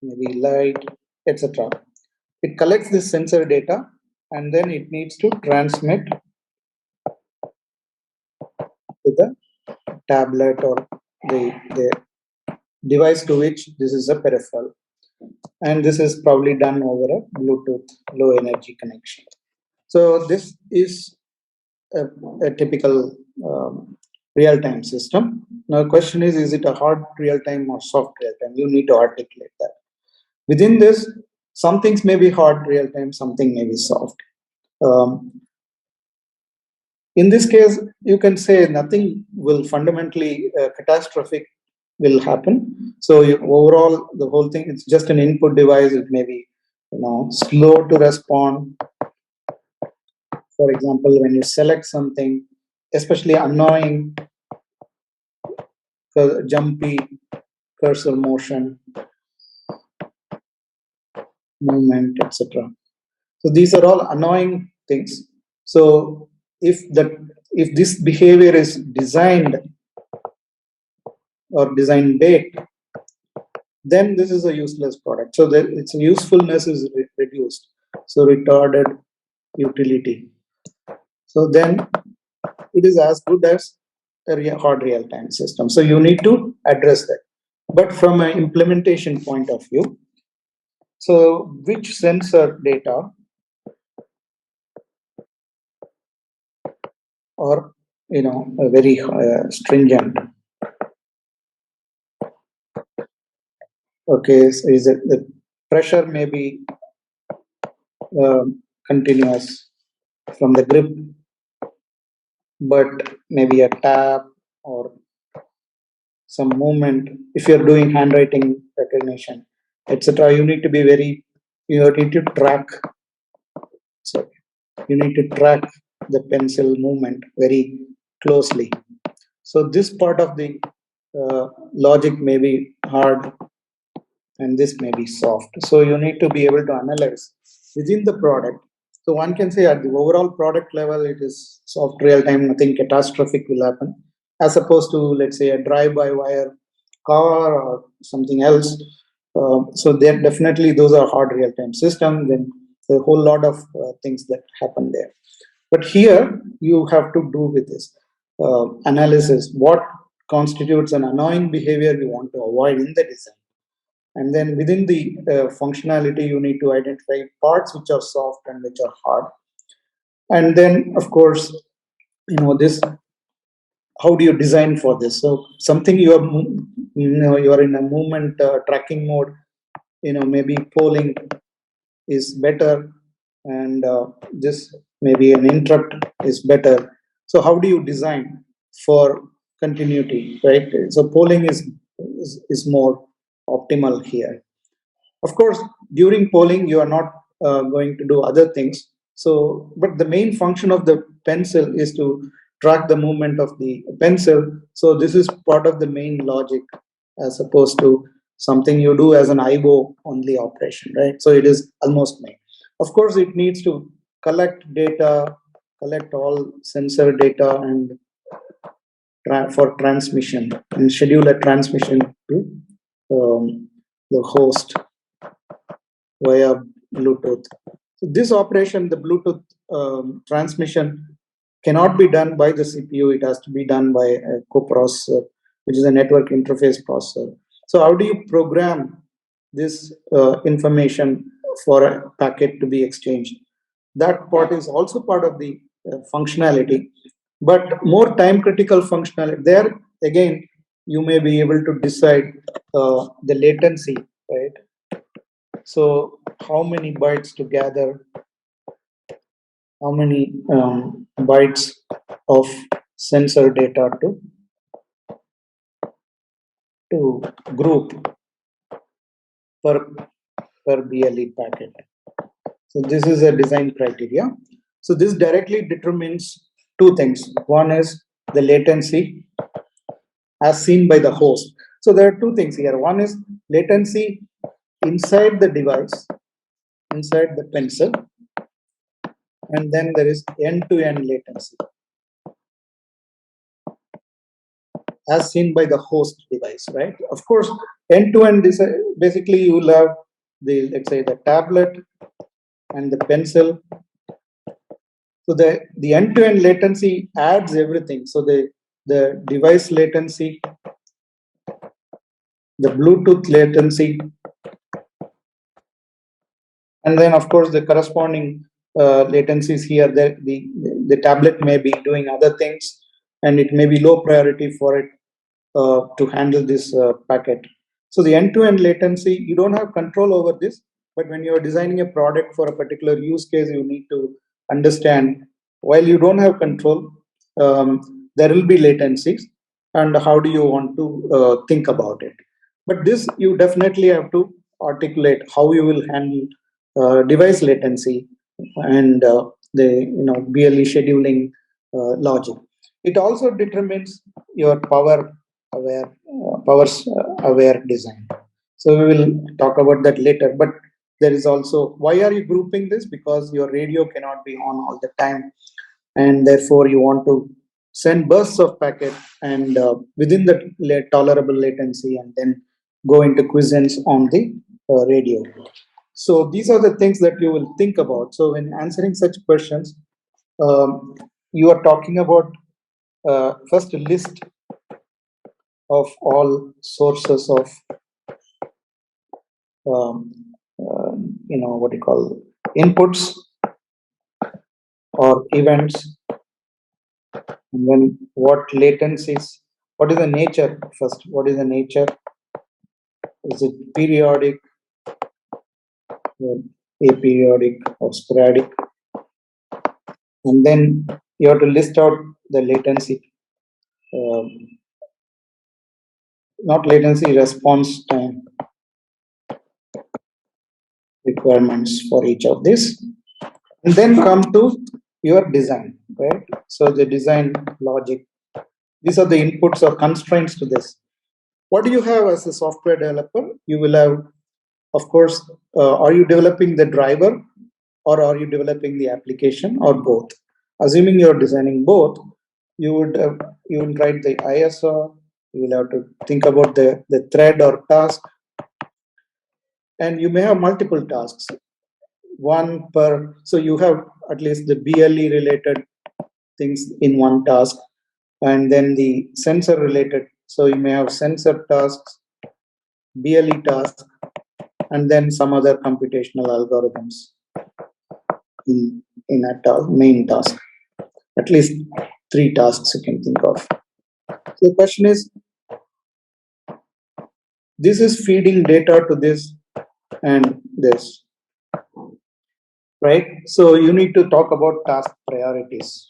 maybe light, etc. It collects this sensor data and then it needs to transmit to the tablet or the device to which this is a peripheral. And this is probably done over a Bluetooth low energy connection. So this is a typical real-time system. Now the question is it a hard real-time or soft real-time? You need to articulate that. Within this, some things may be hard real-time, something may be soft. In this case, you can say nothing will fundamentally catastrophic will happen. So overall, the whole thing, it's just an input device. It may be slow to respond. For example, when you select something, especially annoying, jumpy cursor motion, movement, etc. So these are all annoying things. So if this behavior is designed or design baked, then this is a useless product. So its usefulness is reduced. So retarded utility. So then it is as good as a hard real-time system. So you need to address that. But from an implementation point of view, so which sensor data are very stringent? Okay, so is it the pressure may be continuous from the grip, but maybe a tap or some movement. If you're doing handwriting recognition, etc., you need to be you need to track. So you need to track the pencil movement very closely. So this part of the logic may be hard and this may be soft. So you need to be able to analyze within the product. So one can say at the overall product level, it is soft real time, nothing catastrophic will happen, as opposed to, let's say, a drive-by-wire car or something else. So there definitely those are hard real-time systems. Then a whole lot of things that happen there. But here you have to do with this analysis. What constitutes an annoying behavior you want to avoid in the design? And then within the functionality, you need to identify parts which are soft and which are hard. And then, of course, this. How do you design for this? So something you are, you are in a movement tracking mode. Maybe polling is better, and this maybe an interrupt is better. So how do you design for continuity, right? So polling is more optimal here. Of course, during polling, you are not going to do other things. So, but the main function of the pencil is to track the movement of the pencil. So this is part of the main logic as opposed to something you do as an IO only operation, right? So it is almost main. Of course, it needs to collect data, collect all sensor data and for transmission and schedule a transmission to the host via Bluetooth. So this operation, the Bluetooth transmission, cannot be done by the CPU. It has to be done by a coprocessor, which is a network interface processor. So how do you program this information for a packet to be exchanged? That part is also part of the functionality, but more time critical functionality. There again, you may be able to decide the latency, right? So how many bytes to gather, how many bytes of sensor data to group per BLE packet. So this is a design criteria. So this directly determines two things. One is the latency as seen by the host. So there are two things here. One is latency inside the device, inside the pencil, and then there is end-to-end latency as seen by the host device, right? Of course, end-to-end is basically you will have the, let's say, the tablet and the pencil. So the end-to-end latency adds everything. So the device latency, the Bluetooth latency, and then of course the corresponding latencies here. The tablet may be doing other things, and it may be low priority for it to handle this packet. So the end-to-end latency, you don't have control over this, but when you're designing a product for a particular use case, you need to understand, while you don't have control, there will be latencies, and how do you want to think about it. But this, you definitely have to articulate how you will handle device latency and the BLE scheduling logic. It also determines your power aware design. So we will talk about that later. But there is also, why are you grouping this? Because your radio cannot be on all the time, and therefore you want to send bursts of packet and within the tolerable latency, and then go into quiescence on the radio. So these are the things that you will think about. So when answering such questions, you are talking about first a list of all sources of what you call inputs or events, and then what latencies, what is the nature first, what is the nature, is it periodic, aperiodic or sporadic, and then you have to list out the latency, not latency, response time requirements for each of this, and then come to your design, right? So the design logic, these are the inputs or constraints to this. What do you have as a software developer? You will have, of course, are you developing the driver, or are you developing the application, or both? Assuming you're designing both, you would write the ISO, you will have to think about the thread or task, and you may have multiple tasks, one per, so you have at least the BLE related things in one task, and then the sensor related. So you may have sensor tasks, BLE tasks, and then some other computational algorithms in a main task. At least 3 tasks you can think of. So the question is, this is feeding data to this and this, right? So you need to talk about task priorities.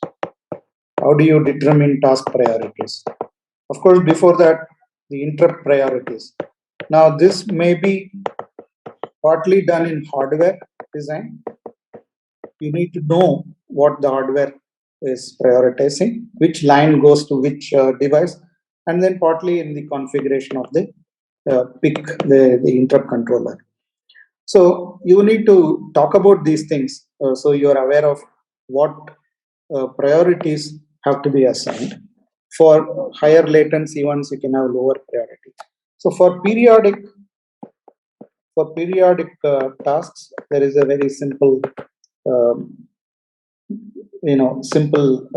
How do you determine task priorities? Of course, before that, the interrupt priorities. Now, this may be partly done in hardware design. You need to know what the hardware is prioritizing, which line goes to which device, and then partly in the configuration of the PIC, the interrupt controller. So you need to talk about these things so you are aware of what priorities have to be assigned. For higher latency ones, you can have lower priority. So for periodic tasks, there is a very simple, um, simple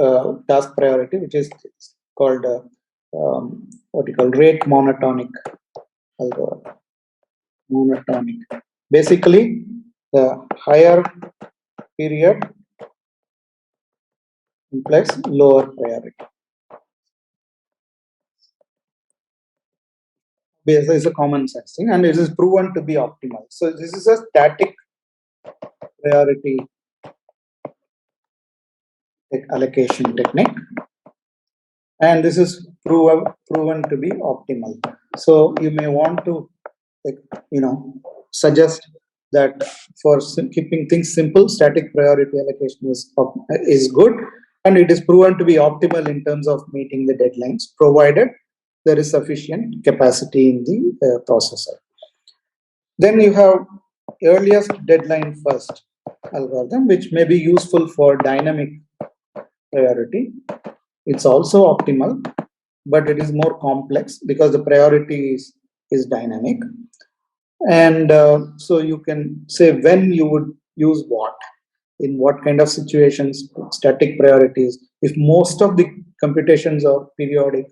task priority, which is called what you call rate monotonic algorithm. Monotonic. Basically, the higher period implies lower priority. This is a common sense thing, and it is proven to be optimal. So this is a static priority allocation technique, and this is proven to be optimal. So you may want to, like, suggest that for keeping things simple, static priority allocation is good, and it is proven to be optimal in terms of meeting the deadlines, provided there is sufficient capacity in the processor. Then you have earliest deadline first algorithm, which may be useful for dynamic priority. It's also optimal, but it is more complex because the priority is dynamic. And so you can say when you would use what, in what kind of situations, static priorities. If most of the computations are periodic,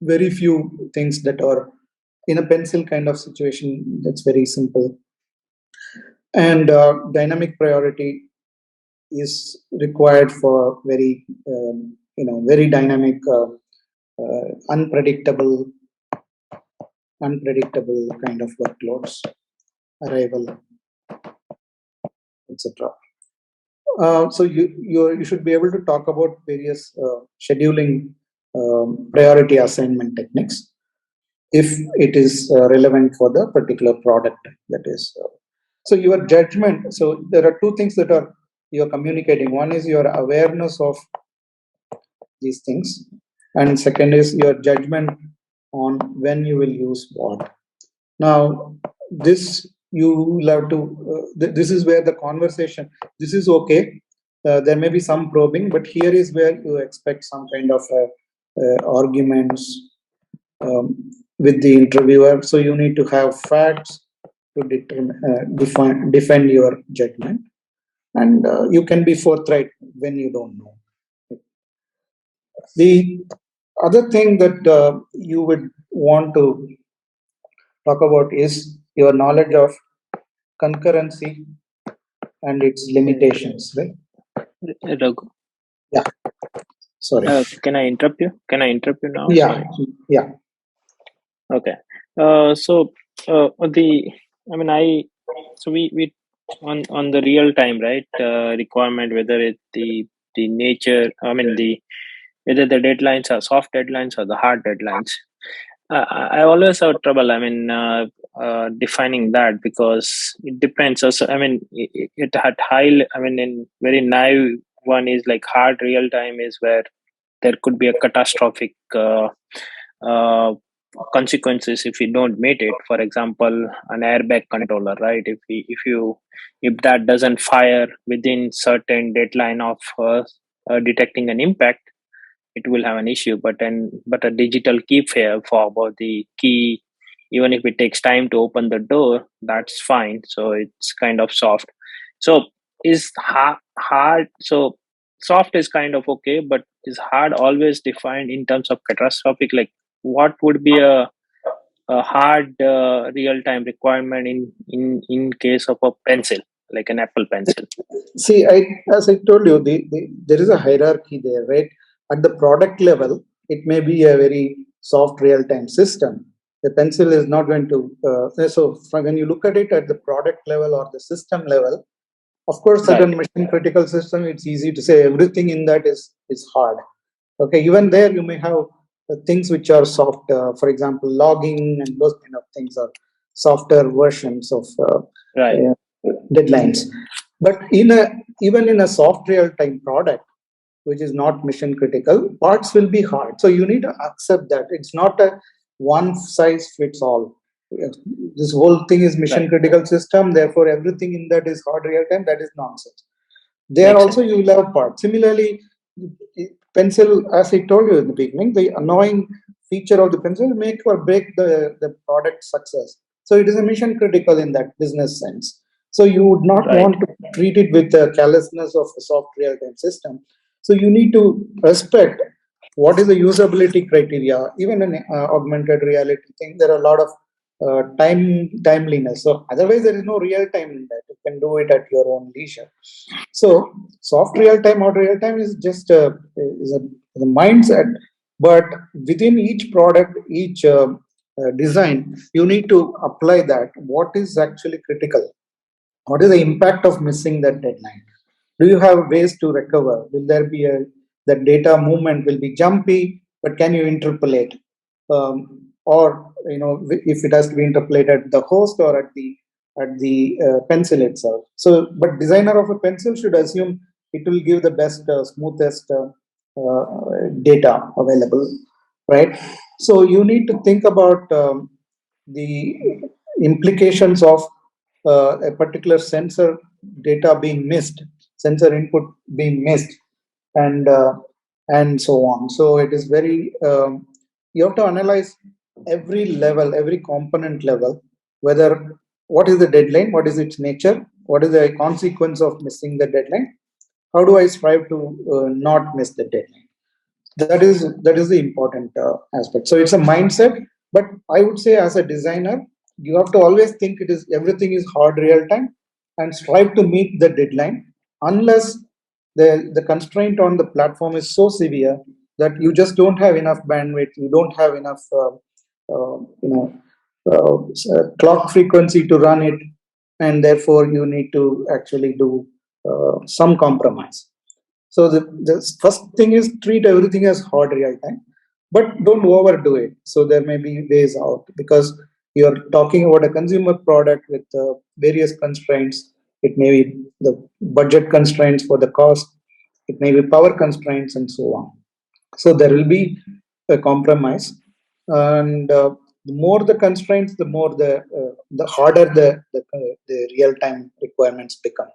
very few things that are in a pencil kind of situation, that's very simple. And dynamic priority is required for very dynamic, unpredictable kind of workloads, arrival, etc. So you should be able to talk about various scheduling priority assignment techniques if it is relevant for the particular product that is. So your judgment. So there are two things that are you're communicating. One is your awareness of these things, and second is your judgment on when you will use what. Now, this you will have to. This is where the conversation. This is okay. There may be some probing, but here is where you expect some kind of arguments with the interviewer. So you need to have facts to defend your judgment, and you can be forthright when you don't know. The other thing that you would want to talk about is your knowledge of concurrency and its limitations, right? Raghu, Yeah, sorry. can I interrupt you? Can I interrupt you now? Yeah, Sorry. yeah. Okay. So the I mean I so we on the real time, right, requirement, whether it the nature, I mean the whether the deadlines are soft deadlines or the hard deadlines. I always have trouble. I mean, defining that because it depends. Also, I mean, it had high. I mean, in very naive one is like hard real time is where there could be a catastrophic uh, consequences if you don't meet it. For example, an airbag controller, right? If that doesn't fire within certain deadline of detecting an impact, it will have an issue. But a digital key fail for about the key even if it takes time to open the door, that's fine. So it's kind of soft. So is hard, so soft is kind of okay, but is hard always defined in terms of catastrophic? Like, what would be a hard real time requirement in case of a pencil, like an Apple pencil? See, as I told you, there is a hierarchy there, right? At the product level, it may be a very soft real-time system. The pencil is not going to. When you look at it at the product level or the system level, of course, Right. certain mission critical system, it's easy to say everything in that is hard. Okay, even there you may have things which are soft. For example, logging and those kind of things are softer versions of Right. uh, deadlines. But in a even in a soft real time product, which is not mission critical, parts will be hard. So you need to accept that it's not a one size fits all. This whole thing is mission Right. critical system, therefore everything in that is hard real time. That is nonsense. There Makes sense. also you will have parts. Similarly, pencil, as I told you in the beginning, the annoying feature of the pencil make or break the product success. So it is a mission critical in that business sense. So you would not Right. want to treat it with the carelessness of a soft real-time system. So you need to respect what is the usability criteria. Even in augmented reality thing, there are a lot of timeliness. So otherwise, there is no real time in that. You can do it at your own leisure. So soft real time or real time is just is a mindset, but within each product, each design, you need to apply that. What is actually critical? What is the impact of missing that deadline? Do you have ways to recover? Will there be the data movement will be jumpy, but can you interpolate? Or if it has to be interpolated at the host or at the pencil itself. So, but designer of a pencil should assume it will give the best, smoothest data available, right? So you need to think about the implications of a particular sensor data being missed, sensor input being missed, and and so on. So it is very you have to analyze every level, every component level, whether what is the deadline, what is its nature, what is the consequence of missing the deadline, how do I strive to not miss the deadline. That is the important aspect. So it's a mindset, but I would say as a designer, you have to always think it is everything is hard real time and strive to meet the deadline, unless the constraint on the platform is so severe that you just don't have enough bandwidth, you don't have enough uh, you know clock frequency to run it, and therefore you need to actually do some compromise. So the first thing is treat everything as hard real time, but don't overdo it. So there may be ways out because you're talking about a consumer product with various constraints. It may be the budget constraints for the cost. It may be power constraints and so on. So there will be a compromise, and the more the constraints, the harder the real time requirements become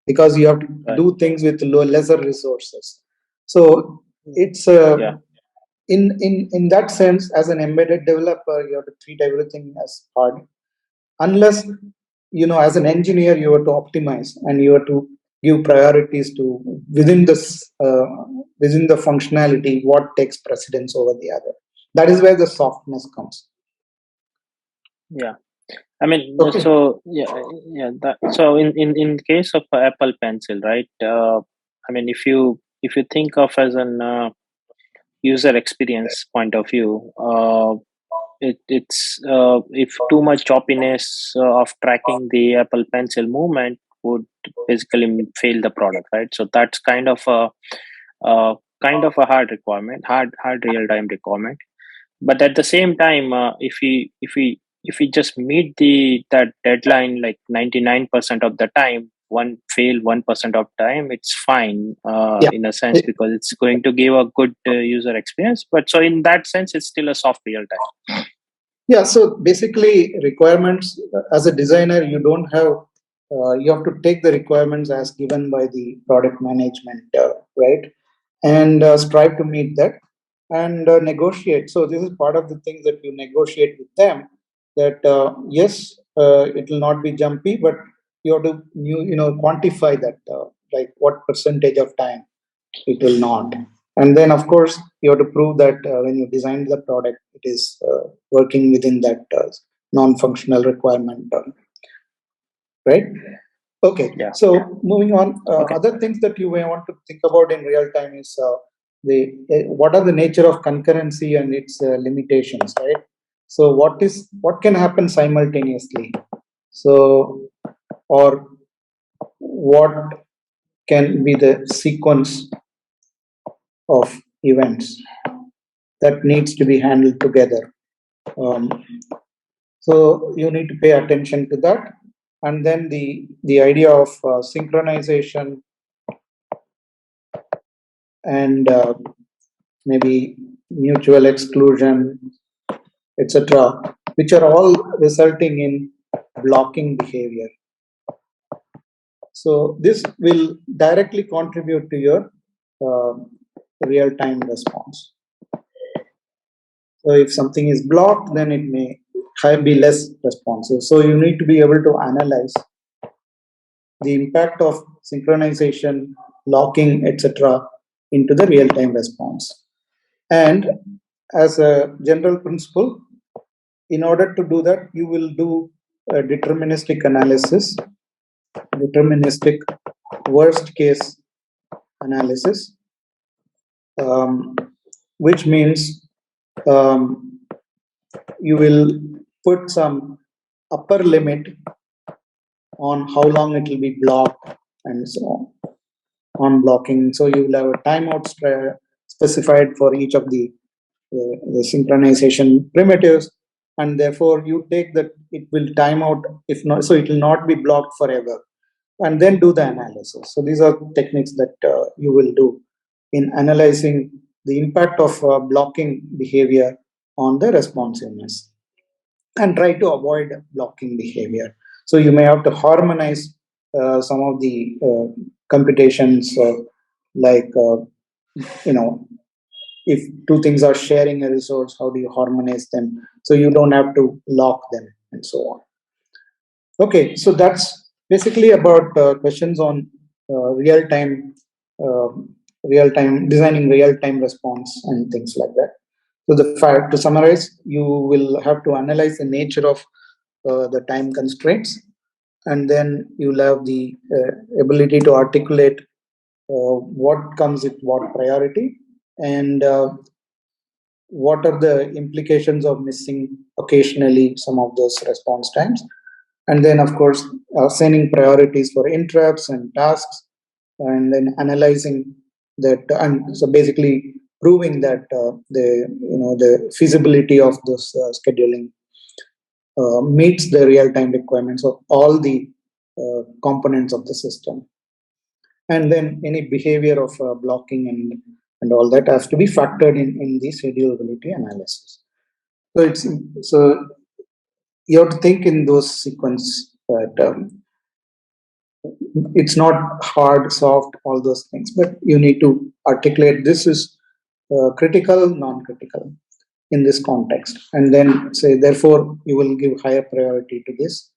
because you have to Right. do things with lesser resources. So it's Yeah. in that sense, as an embedded developer, you have to treat everything as hard, unless as an engineer you have to optimize and you have to give priorities to within this within the functionality what takes precedence over the other. That is where the softness comes. Yeah. I mean, Okay. so yeah. So in case of Apple Pencil, right? I mean, if you think of as an user experience point of view, it's if too much choppiness of tracking the Apple Pencil movement would basically fail the product, right? So that's uh, kind of a hard requirement, hard real time requirement. But at the same time, if we just meet that deadline like 99% of the time, one fail 1% of time, it's fine Yeah. in a sense because it's going to give a good user experience. But so in that sense, it's still a soft real time. Yeah, so basically, requirements as a designer, you don't have, you have to take the requirements as given by the product management, right? And strive to meet that and negotiate. So, this is part of the things that you negotiate with them that yes, it will not be jumpy, but you have to quantify that, like what percentage of time it will not. And then of course you have to prove that when you design the product, it is working within that non-functional requirement, right? Okay, Yeah. so moving on, Okay. other things that you may want to think about in real time is the what are the nature of concurrency and its limitations, right? So what can happen simultaneously? So, or what can be the sequence of events that needs to be handled together? Um, so you need to pay attention to that, and then the idea of synchronization and maybe mutual exclusion, etc., which are all resulting in blocking behavior. So this will directly contribute to your uh, real-time response. So if something is blocked, then it may be less responsive. So you need to be able to analyze the impact of synchronization, locking, etc., into the real-time response. And as a general principle, in order to do that, you will do a deterministic analysis, deterministic worst case analysis, um, which means um, you will put some upper limit on how long it will be blocked and so on blocking. So you will have a timeout specified for each of the synchronization primitives, and therefore you take that it will time out if not, so it will not be blocked forever, and then do the analysis. So these are techniques that you will do in analyzing the impact of blocking behavior on the responsiveness, and try to avoid blocking behavior. So you may have to harmonize some of the computations, like if two things are sharing a resource, how do you harmonize them so you don't have to lock them and so on. Okay, so that's basically about questions on real time, real time designing real time response and things like that. So the fact, to summarize, you will have to analyze the nature of the time constraints, and then you'll have the ability to articulate what comes with what priority, and what are the implications of missing occasionally some of those response times. And then of course assigning priorities for interrupts and tasks, and then analyzing that, and so basically proving that the feasibility of this scheduling meets the real-time requirements of all the components of the system. And then any behavior of blocking and all that has to be factored in the schedulability analysis. So you have to think in those sequence that it's not hard, soft, all those things, but you need to articulate this is critical, non-critical in this context, and then say therefore you will give higher priority to this,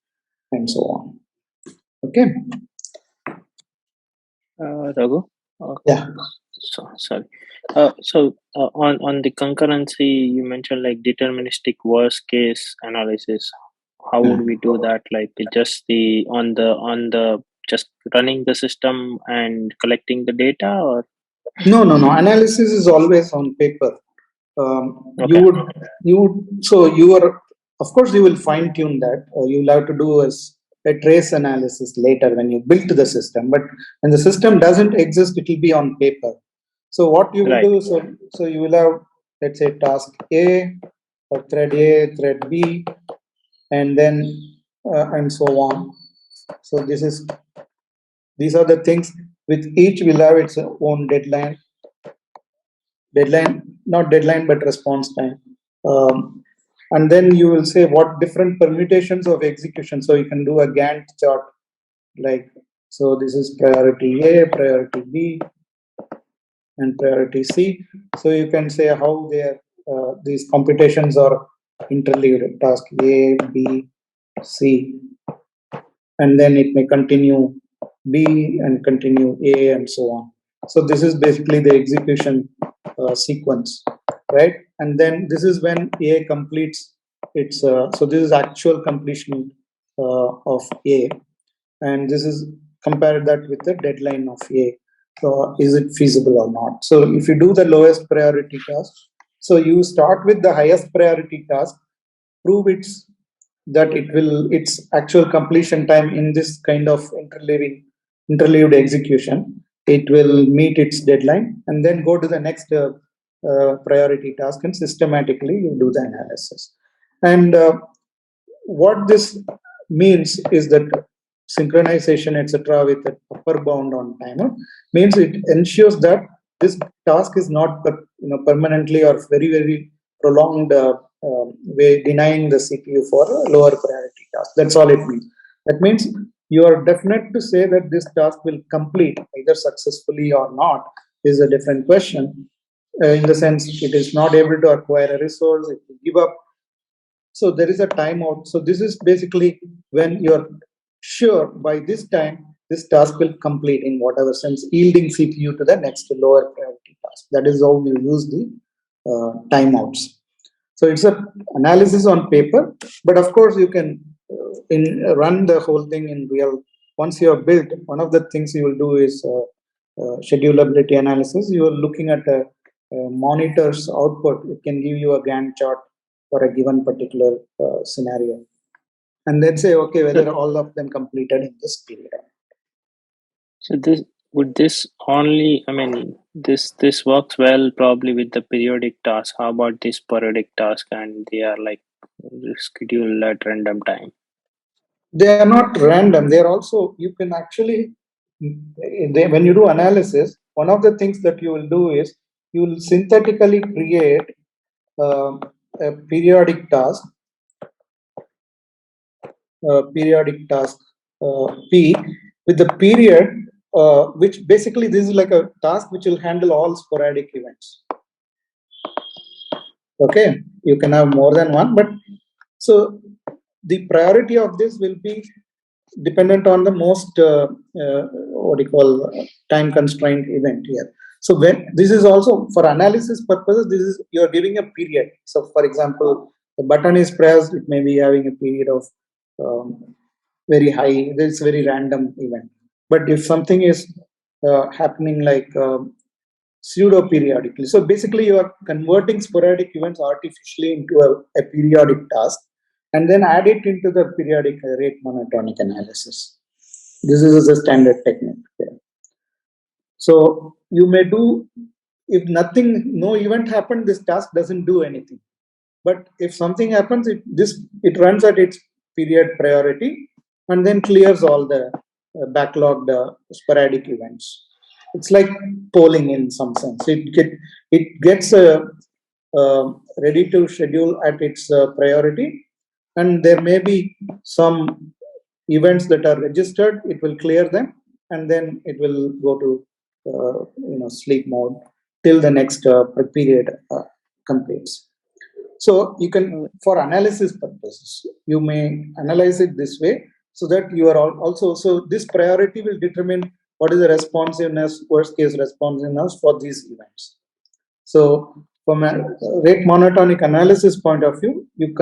and so on. Okay. Raghu? Yeah. Sorry. On the concurrency, you mentioned like deterministic worst case analysis. How would we do that? Like just the on the just running the system and collecting the data, or No, analysis is always on paper. okay, So you are, of course you will fine tune that, you will have to do a trace analysis later when you build the system, but when the system doesn't exist, it will be on paper. So what you will right? do, so you will have, let's say, task A, or A, thread B, and then and so on. So these are the things, with each will have its own not deadline, but response time. And then you will say what different permutations of execution. So you can do a Gantt chart, like, so this is priority A, priority B, and priority C. So you can say how these computations are interleaved task A, B, C, and then it may continue B and continue A and so on. So this is basically the execution sequence, right? And then this is when A completes its, so this is actual completion of A, and this is compare that with the deadline of A. So is it feasible or not? So if you do the lowest priority task, so you start with the highest priority task, prove that it will its actual completion time in this kind of interleaved execution, it will meet its deadline, and then go to the next priority task and systematically you do the analysis. And what this means is that synchronization, etc., with an upper bound on timer means it ensures that this task is not permanently or very prolonged way denying the CPU for a lower priority task. That's all it means. That means you are definite to say that this task will complete either successfully or not is a different question. In the sense, it is not able to acquire a resource, it will give up. So there is a timeout. So this is basically when you're sure by this time this task will complete in whatever sense, yielding CPU to the next lower priority task. That is how we use the timeouts. So it's a analysis on paper, but of course you can run the whole thing in real. Once you have built, one of the things you will do is schedulability analysis. You are looking at a monitor's output. It can give you a Gantt chart for a given particular scenario, and then say, okay, whether all of them completed in this period. So this only, I mean, this works well probably with the periodic task. How about this sporadic task, and they are like scheduled at random time? They are not random. They are also, you can actually, when you do analysis, one of the things that you will do is you will synthetically create a periodic task P with the period, which basically this is like a task which will handle all sporadic events. Okay, you can have more than one, but so the priority of this will be dependent on the most what do you call time constraint event here. So when this is also for analysis purposes, this is you're giving a period. So for example, the button is pressed, it may be having a period of very high. This very random event. But if something is happening like pseudo periodically, so basically you are converting sporadic events artificially into a periodic task, and then add it into the periodic rate monotonic analysis. This is a standard technique. So you may do, if no event happened, this task doesn't do anything. But if something happens, it runs at its period priority and then clears all the backlogged sporadic events. It's like polling in some sense. It gets ready to schedule at its priority, and there may be some events that are registered. It will clear them, and then it will go to sleep mode till the next period completes. So you can, for analysis purposes, you may analyze it this way, so that you are also, so this priority will determine what is the responsiveness, worst case responsiveness for these events. So from a rate monotonic analysis point of view, you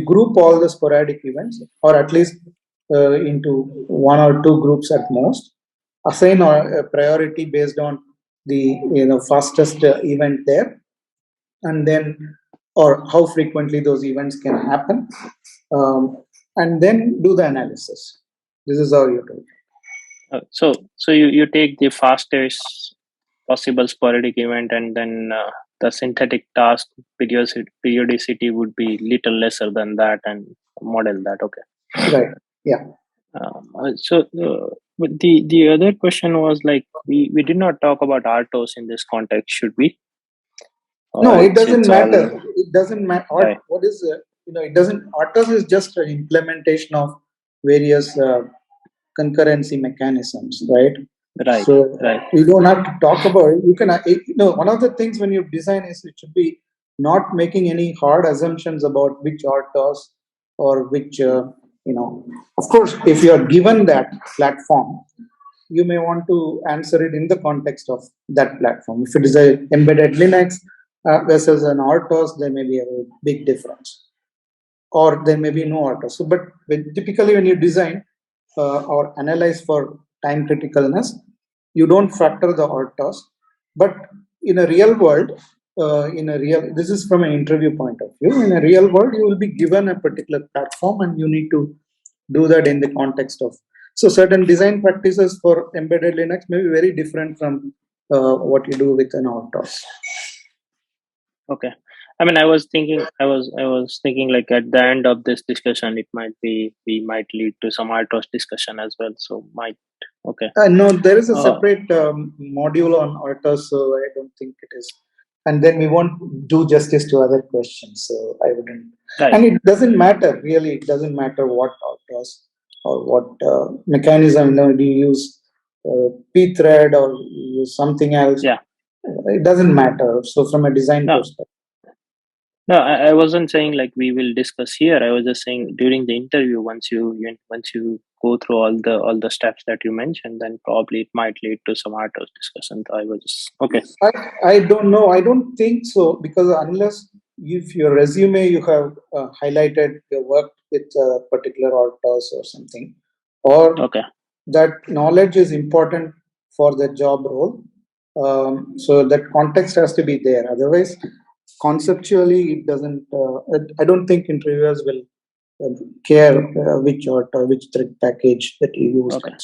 group all the sporadic events, or at least into one or two groups at most, assign a priority based on the fastest event there, and then, or how frequently those events can happen, and then do the analysis. This is how you do it. So you take the fastest possible sporadic event, and then the synthetic task periodicity would be little lesser than that, and model that. Okay. Right. Yeah. But the other question was like, we did not talk about RTOS in this context. Should we? No, it doesn't it's matter. all It doesn't matter. right. What is it doesn't. RTOS is just an implementation of various concurrency mechanisms, right? Right. So Right. you don't have to talk about it. You can, one of the things when you design is it should be not making any hard assumptions about which RTOS or which, of course, if you are given that platform, you may want to answer it in the context of that platform. If it is a embedded Linux versus an RTOS, there may be a big difference, or there may be no RTOS. So, but typically when you design or analyze for time criticalness, you don't factor the RTOS. But in a real world, this is from an interview point of view. In a real world, you will be given a particular platform, and you need to do that in the context of. So certain design practices for embedded Linux may be very different from what you do with an RTOS. Okay. I mean, I was thinking like at the end of this discussion, we might lead to some RTOS discussion as well. So okay. No, there is a Uh, separate module on RTOS, so I don't think it is. And then we won't do justice to other questions, so I wouldn't. right. And it doesn't matter, really, it doesn't matter what RTOS or what mechanism. Do you use pthread or you use something else? Yeah. It doesn't matter. So from a design No, perspective. no, I wasn't saying like we will discuss here. I was just saying during the interview, once you go through all the steps that you mentioned, then probably it might lead to some RTOS discussion. So I was just okay. I don't know. I don't think so, because unless if your resume you have highlighted your work with a particular RTOS or something, or Okay. that knowledge is important for the job role. So that context has to be there. Otherwise, conceptually, it doesn't. I don't think interviewers will care which RTOS, which thread package that you use. Okay.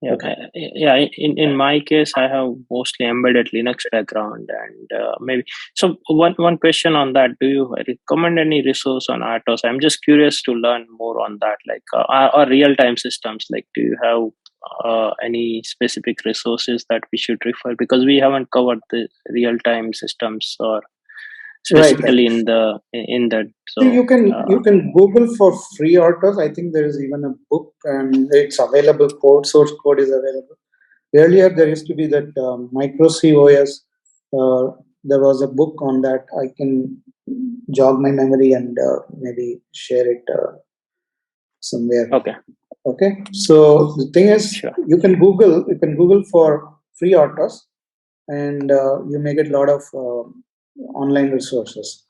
Yeah, yeah. In my case, I have mostly embedded Linux background, and maybe so. One question on that: do you recommend any resource on RTOS? I'm just curious to learn more on that, like or real time systems. Like, do you have any specific resources that we should refer? Because we haven't covered the real time systems or Right. specifically in that. So See, you can Google for free RTOS. I think there is even a book, and it's available. Source code is available. Earlier, there used to be that micro COS. There was a book on that. I can jog my memory and maybe share it somewhere. okay, Okay. So the thing is, sure. you can Google for free RTOS, and you may get a lot of online resources.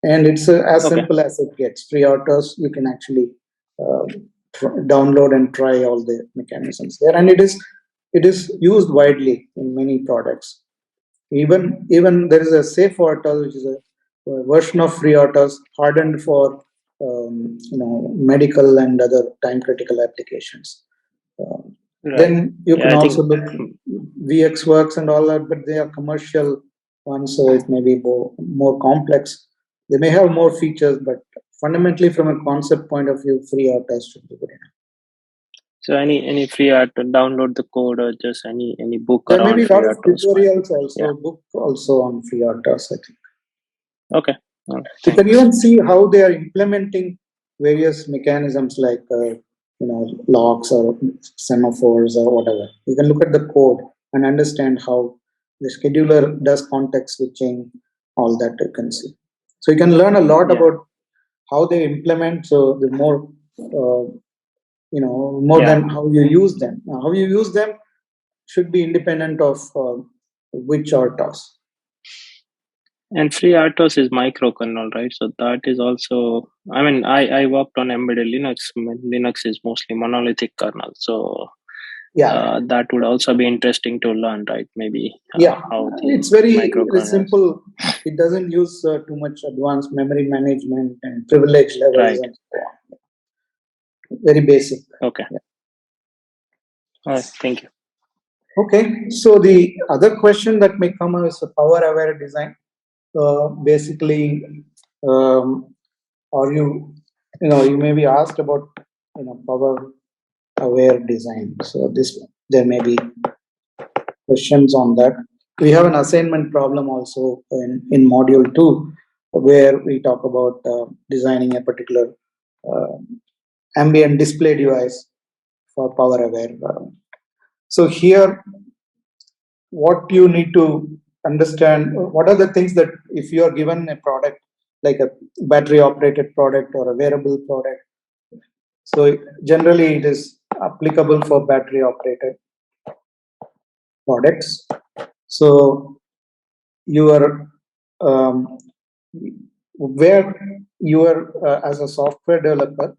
And it's as Okay. simple as it gets. Free RTOS, you can actually download and try all the mechanisms there, and it is used widely in many products. Even there is a safe RTOS, which is a version of free RTOS hardened for medical and other time critical applications. Right. Then you Yeah, can I also think look VxWorks and all that, but they are commercial ones, so it may be more complex. They may have more features, but fundamentally, from a concept point of view, free RTOS should be good enough. so. Any free art to download the code or just any book There may around be a free lot of RTOS fine. tutorials also, Yeah. book also on free RTOS, I think. Okay. You can even see how they are implementing various mechanisms like locks or semaphores or whatever. You can look at the code and understand how the scheduler does context switching, all that you can see. So you can learn a lot Yeah. about how they implement. So the more more Yeah. than how you use them. Now, how you use them should be independent of which RTOS. And free RTOS is microkernel, right? So that is also. I mean, I worked on embedded Linux. Linux is mostly monolithic kernel, so Yeah. that would also be interesting to learn, right? Maybe Yeah, how the it's very microkernels. simple. It doesn't use too much advanced memory management and privilege levels Right. and so on. Very basic. Okay. Yeah. All right. Thank you. Okay, so the other question that may come is a power-aware design. Basically, or you may be asked about power-aware design. So there may be questions on that. We have an assignment problem also in module 2, where we talk about designing a particular ambient display device for power aware. So here, what you need to understand what are the things that if you are given a product like a battery operated product or a wearable product. So generally it is applicable for battery operated products. So your where you are as a software developer,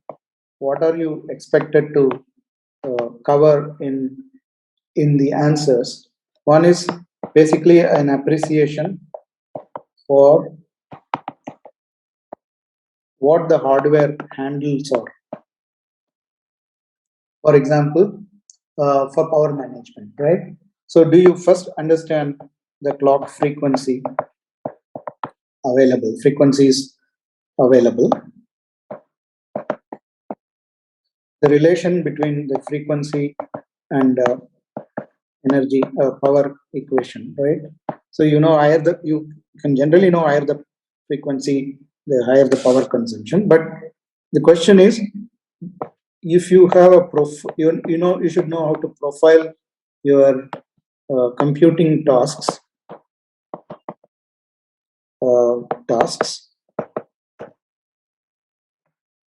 what are you expected to cover in the answers? One is basically an appreciation for what the hardware handles are. For example, for power management, right? So do you first understand the clock frequencies available, the relation between the frequency and energy power equation, right? So higher you can generally know higher the frequency, the higher the power consumption. But the question is, if you have a you should know how to profile your computing tasks.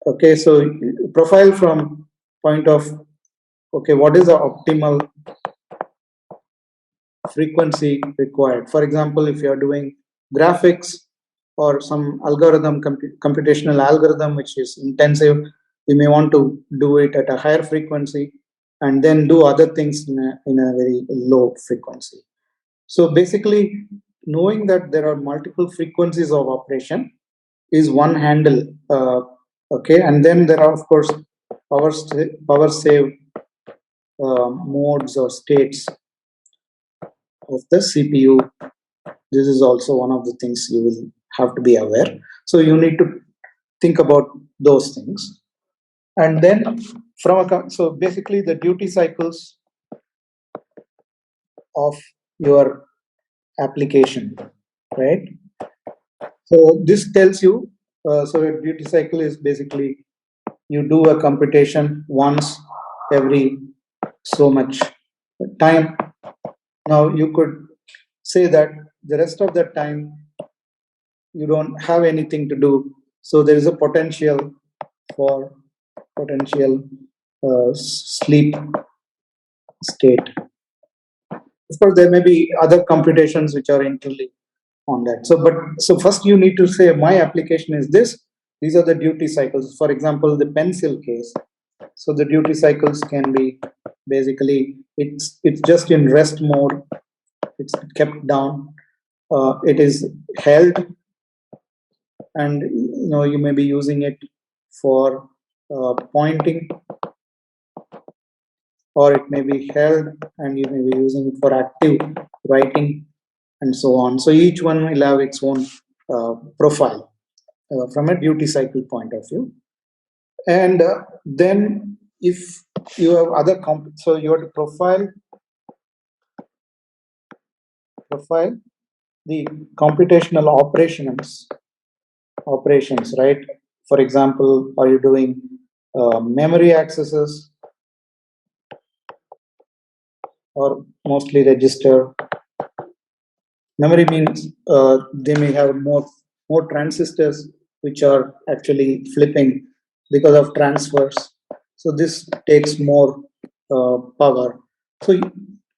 Okay, so profile from point of, okay, what is the optimal frequency required? For example, if you are doing graphics or some algorithm, computational algorithm, which is intensive, you may want to do it at a higher frequency and then do other things in a very low frequency. So basically, knowing that there are multiple frequencies of operation is one handle. Okay, and then there are of course power save modes or states of the CPU. This is also one of the things you will have to be aware. So you need to think about those things. And then so basically the duty cycles of your application, right? So this tells you, so a duty cycle is basically you do a computation once every so much time. Now you could say that the rest of the time you don't have anything to do, so there is a potential for potential sleep state. Of course, there may be other computations which are interlinked on that. So first you need to say my application is this. These are the duty cycles. For example, the pencil case. So the duty cycles can be basically it's just in rest mode. It's kept down. It is held, and you may be using it for pointing, or it may be held and you may be using it for active writing and so on. So each one will have its own profile from a duty cycle point of view. And then if you have other so you have to profile the computational operations, right? For example, are you doing memory accesses or mostly register? Memory means they may have more transistors which are actually flipping because of transfers. So this takes more power. So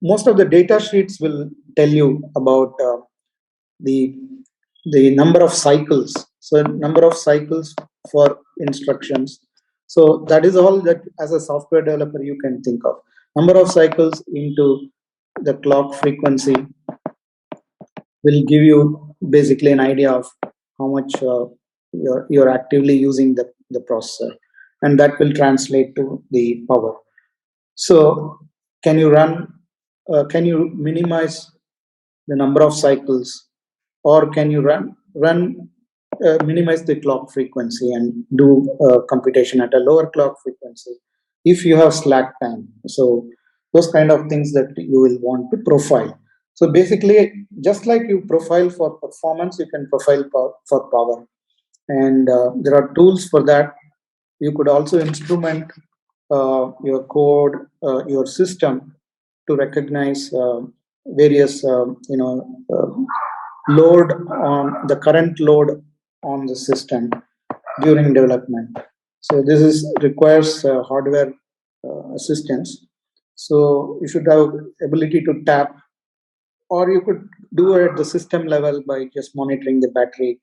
most of the data sheets will tell you about the number of cycles. So number of cycles for instructions. So that is all that as a software developer you can think of. Number of cycles into the clock frequency will give you basically an idea of how much you're actively using the processor, and that will translate to the power. So can you minimize the number of cycles, or can you minimize the clock frequency and do computation at a lower clock frequency if you have slack time? So those kind of things that you will want to profile. So basically, just like you profile for performance, you can profile for power, and there are tools for that. You could also instrument your code, your system to recognize various load on the current load on the system during development. So this is requires hardware assistance. So you should have ability to tap, or you could do it at the system level by just monitoring the battery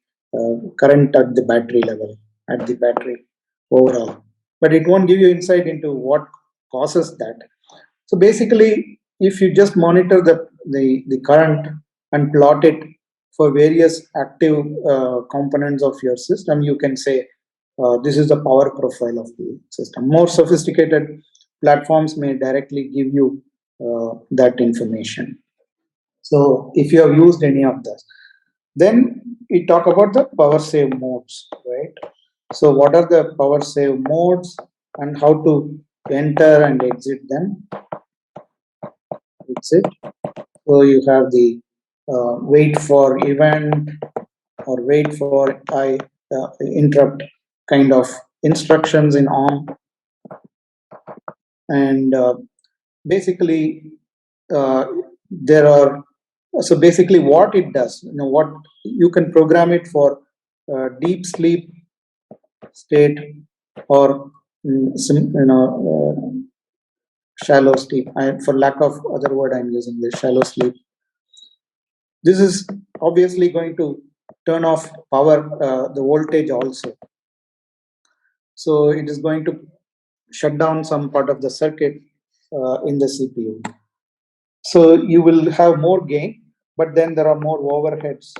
current at the battery level, at the battery overall. But it won't give you insight into what causes that. So basically, if you just monitor the current and plot it for various active components of your system, you can say this is the power profile of the system. More sophisticated platforms may directly give you that information. So if you have used any of this, then we talk about the power save modes, right? So what are the power save modes and how to enter and exit them? Exit. So you have the wait for event or wait for interrupt kind of instructions in on, and basically there are, so basically what it does, what you can program it for deep sleep state, or shallow sleep. For lack of other word, I'm using this shallow sleep. This is obviously going to turn off power, the voltage also. So it is going to shut down some part of the circuit in the CPU. So you will have more gain, but then there are more overheads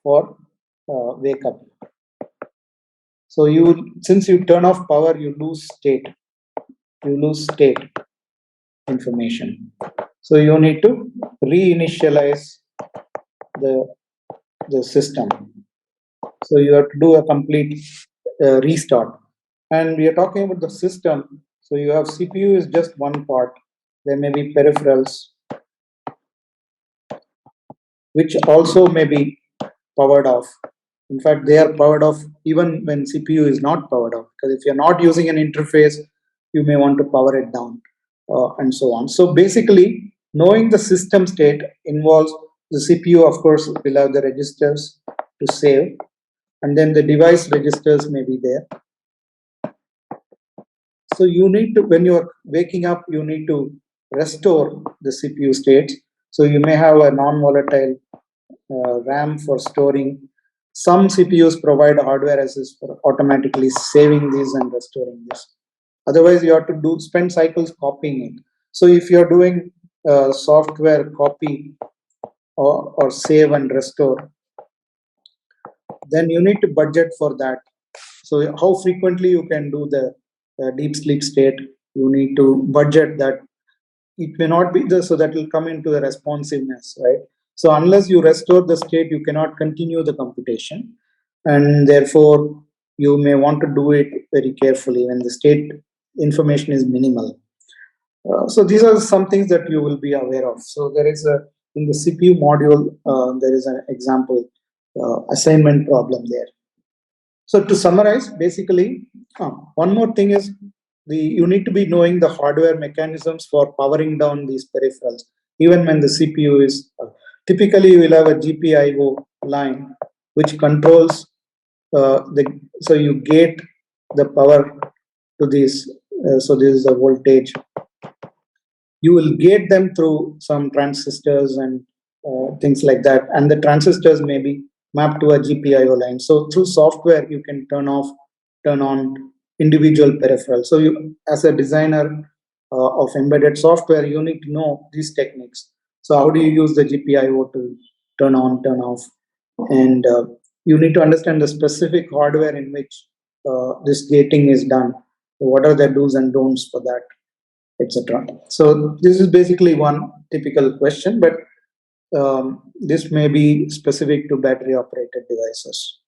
for wake up. So since you turn off power, you lose state. You lose state information. So you need to reinitialize the system. So you have to do a complete restart. And we are talking about the system. So you have CPU is just one part. There may be peripherals, which also may be powered off. In fact, they are powered off even when CPU is not powered off. Because if you're not using an interface, you may want to power it down, and so on. So basically, knowing the system state involves the CPU, of course, will have the registers to save, and then the device registers may be there. So you need to, when you're waking up, you need to restore the CPU states. So you may have a non-volatile RAM for storing. Some CPUs provide hardware assist for automatically saving these and restoring this. Otherwise, you have to spend cycles copying it. So if you're doing software copy or save and restore, then you need to budget for that. So how frequently you can do the deep sleep state, you need to budget that. It may not be there, so that will come into the responsiveness, right? So unless you restore the state, you cannot continue the computation, and therefore you may want to do it very carefully when the state information is minimal. So these are some things that you will be aware of. So there is a, in the CPU module, there is an example assignment problem there. So to summarize, basically, one more thing is you need to be knowing the hardware mechanisms for powering down these peripherals, even when the CPU is. Typically, you will have a GPIO line which controls so you gate the power to these. So this is the voltage. You will gate them through some transistors and things like that, and the transistors may be mapped to a GPIO line. So through software, you can turn off, turn on individual peripherals. So you, as a designer of embedded software, you need to know these techniques. So how do you use the GPIO to turn on, turn off, and you need to understand the specific hardware in which this gating is done. What are the do's and don'ts for that, etc. So this is basically one typical question, but this may be specific to battery operated devices.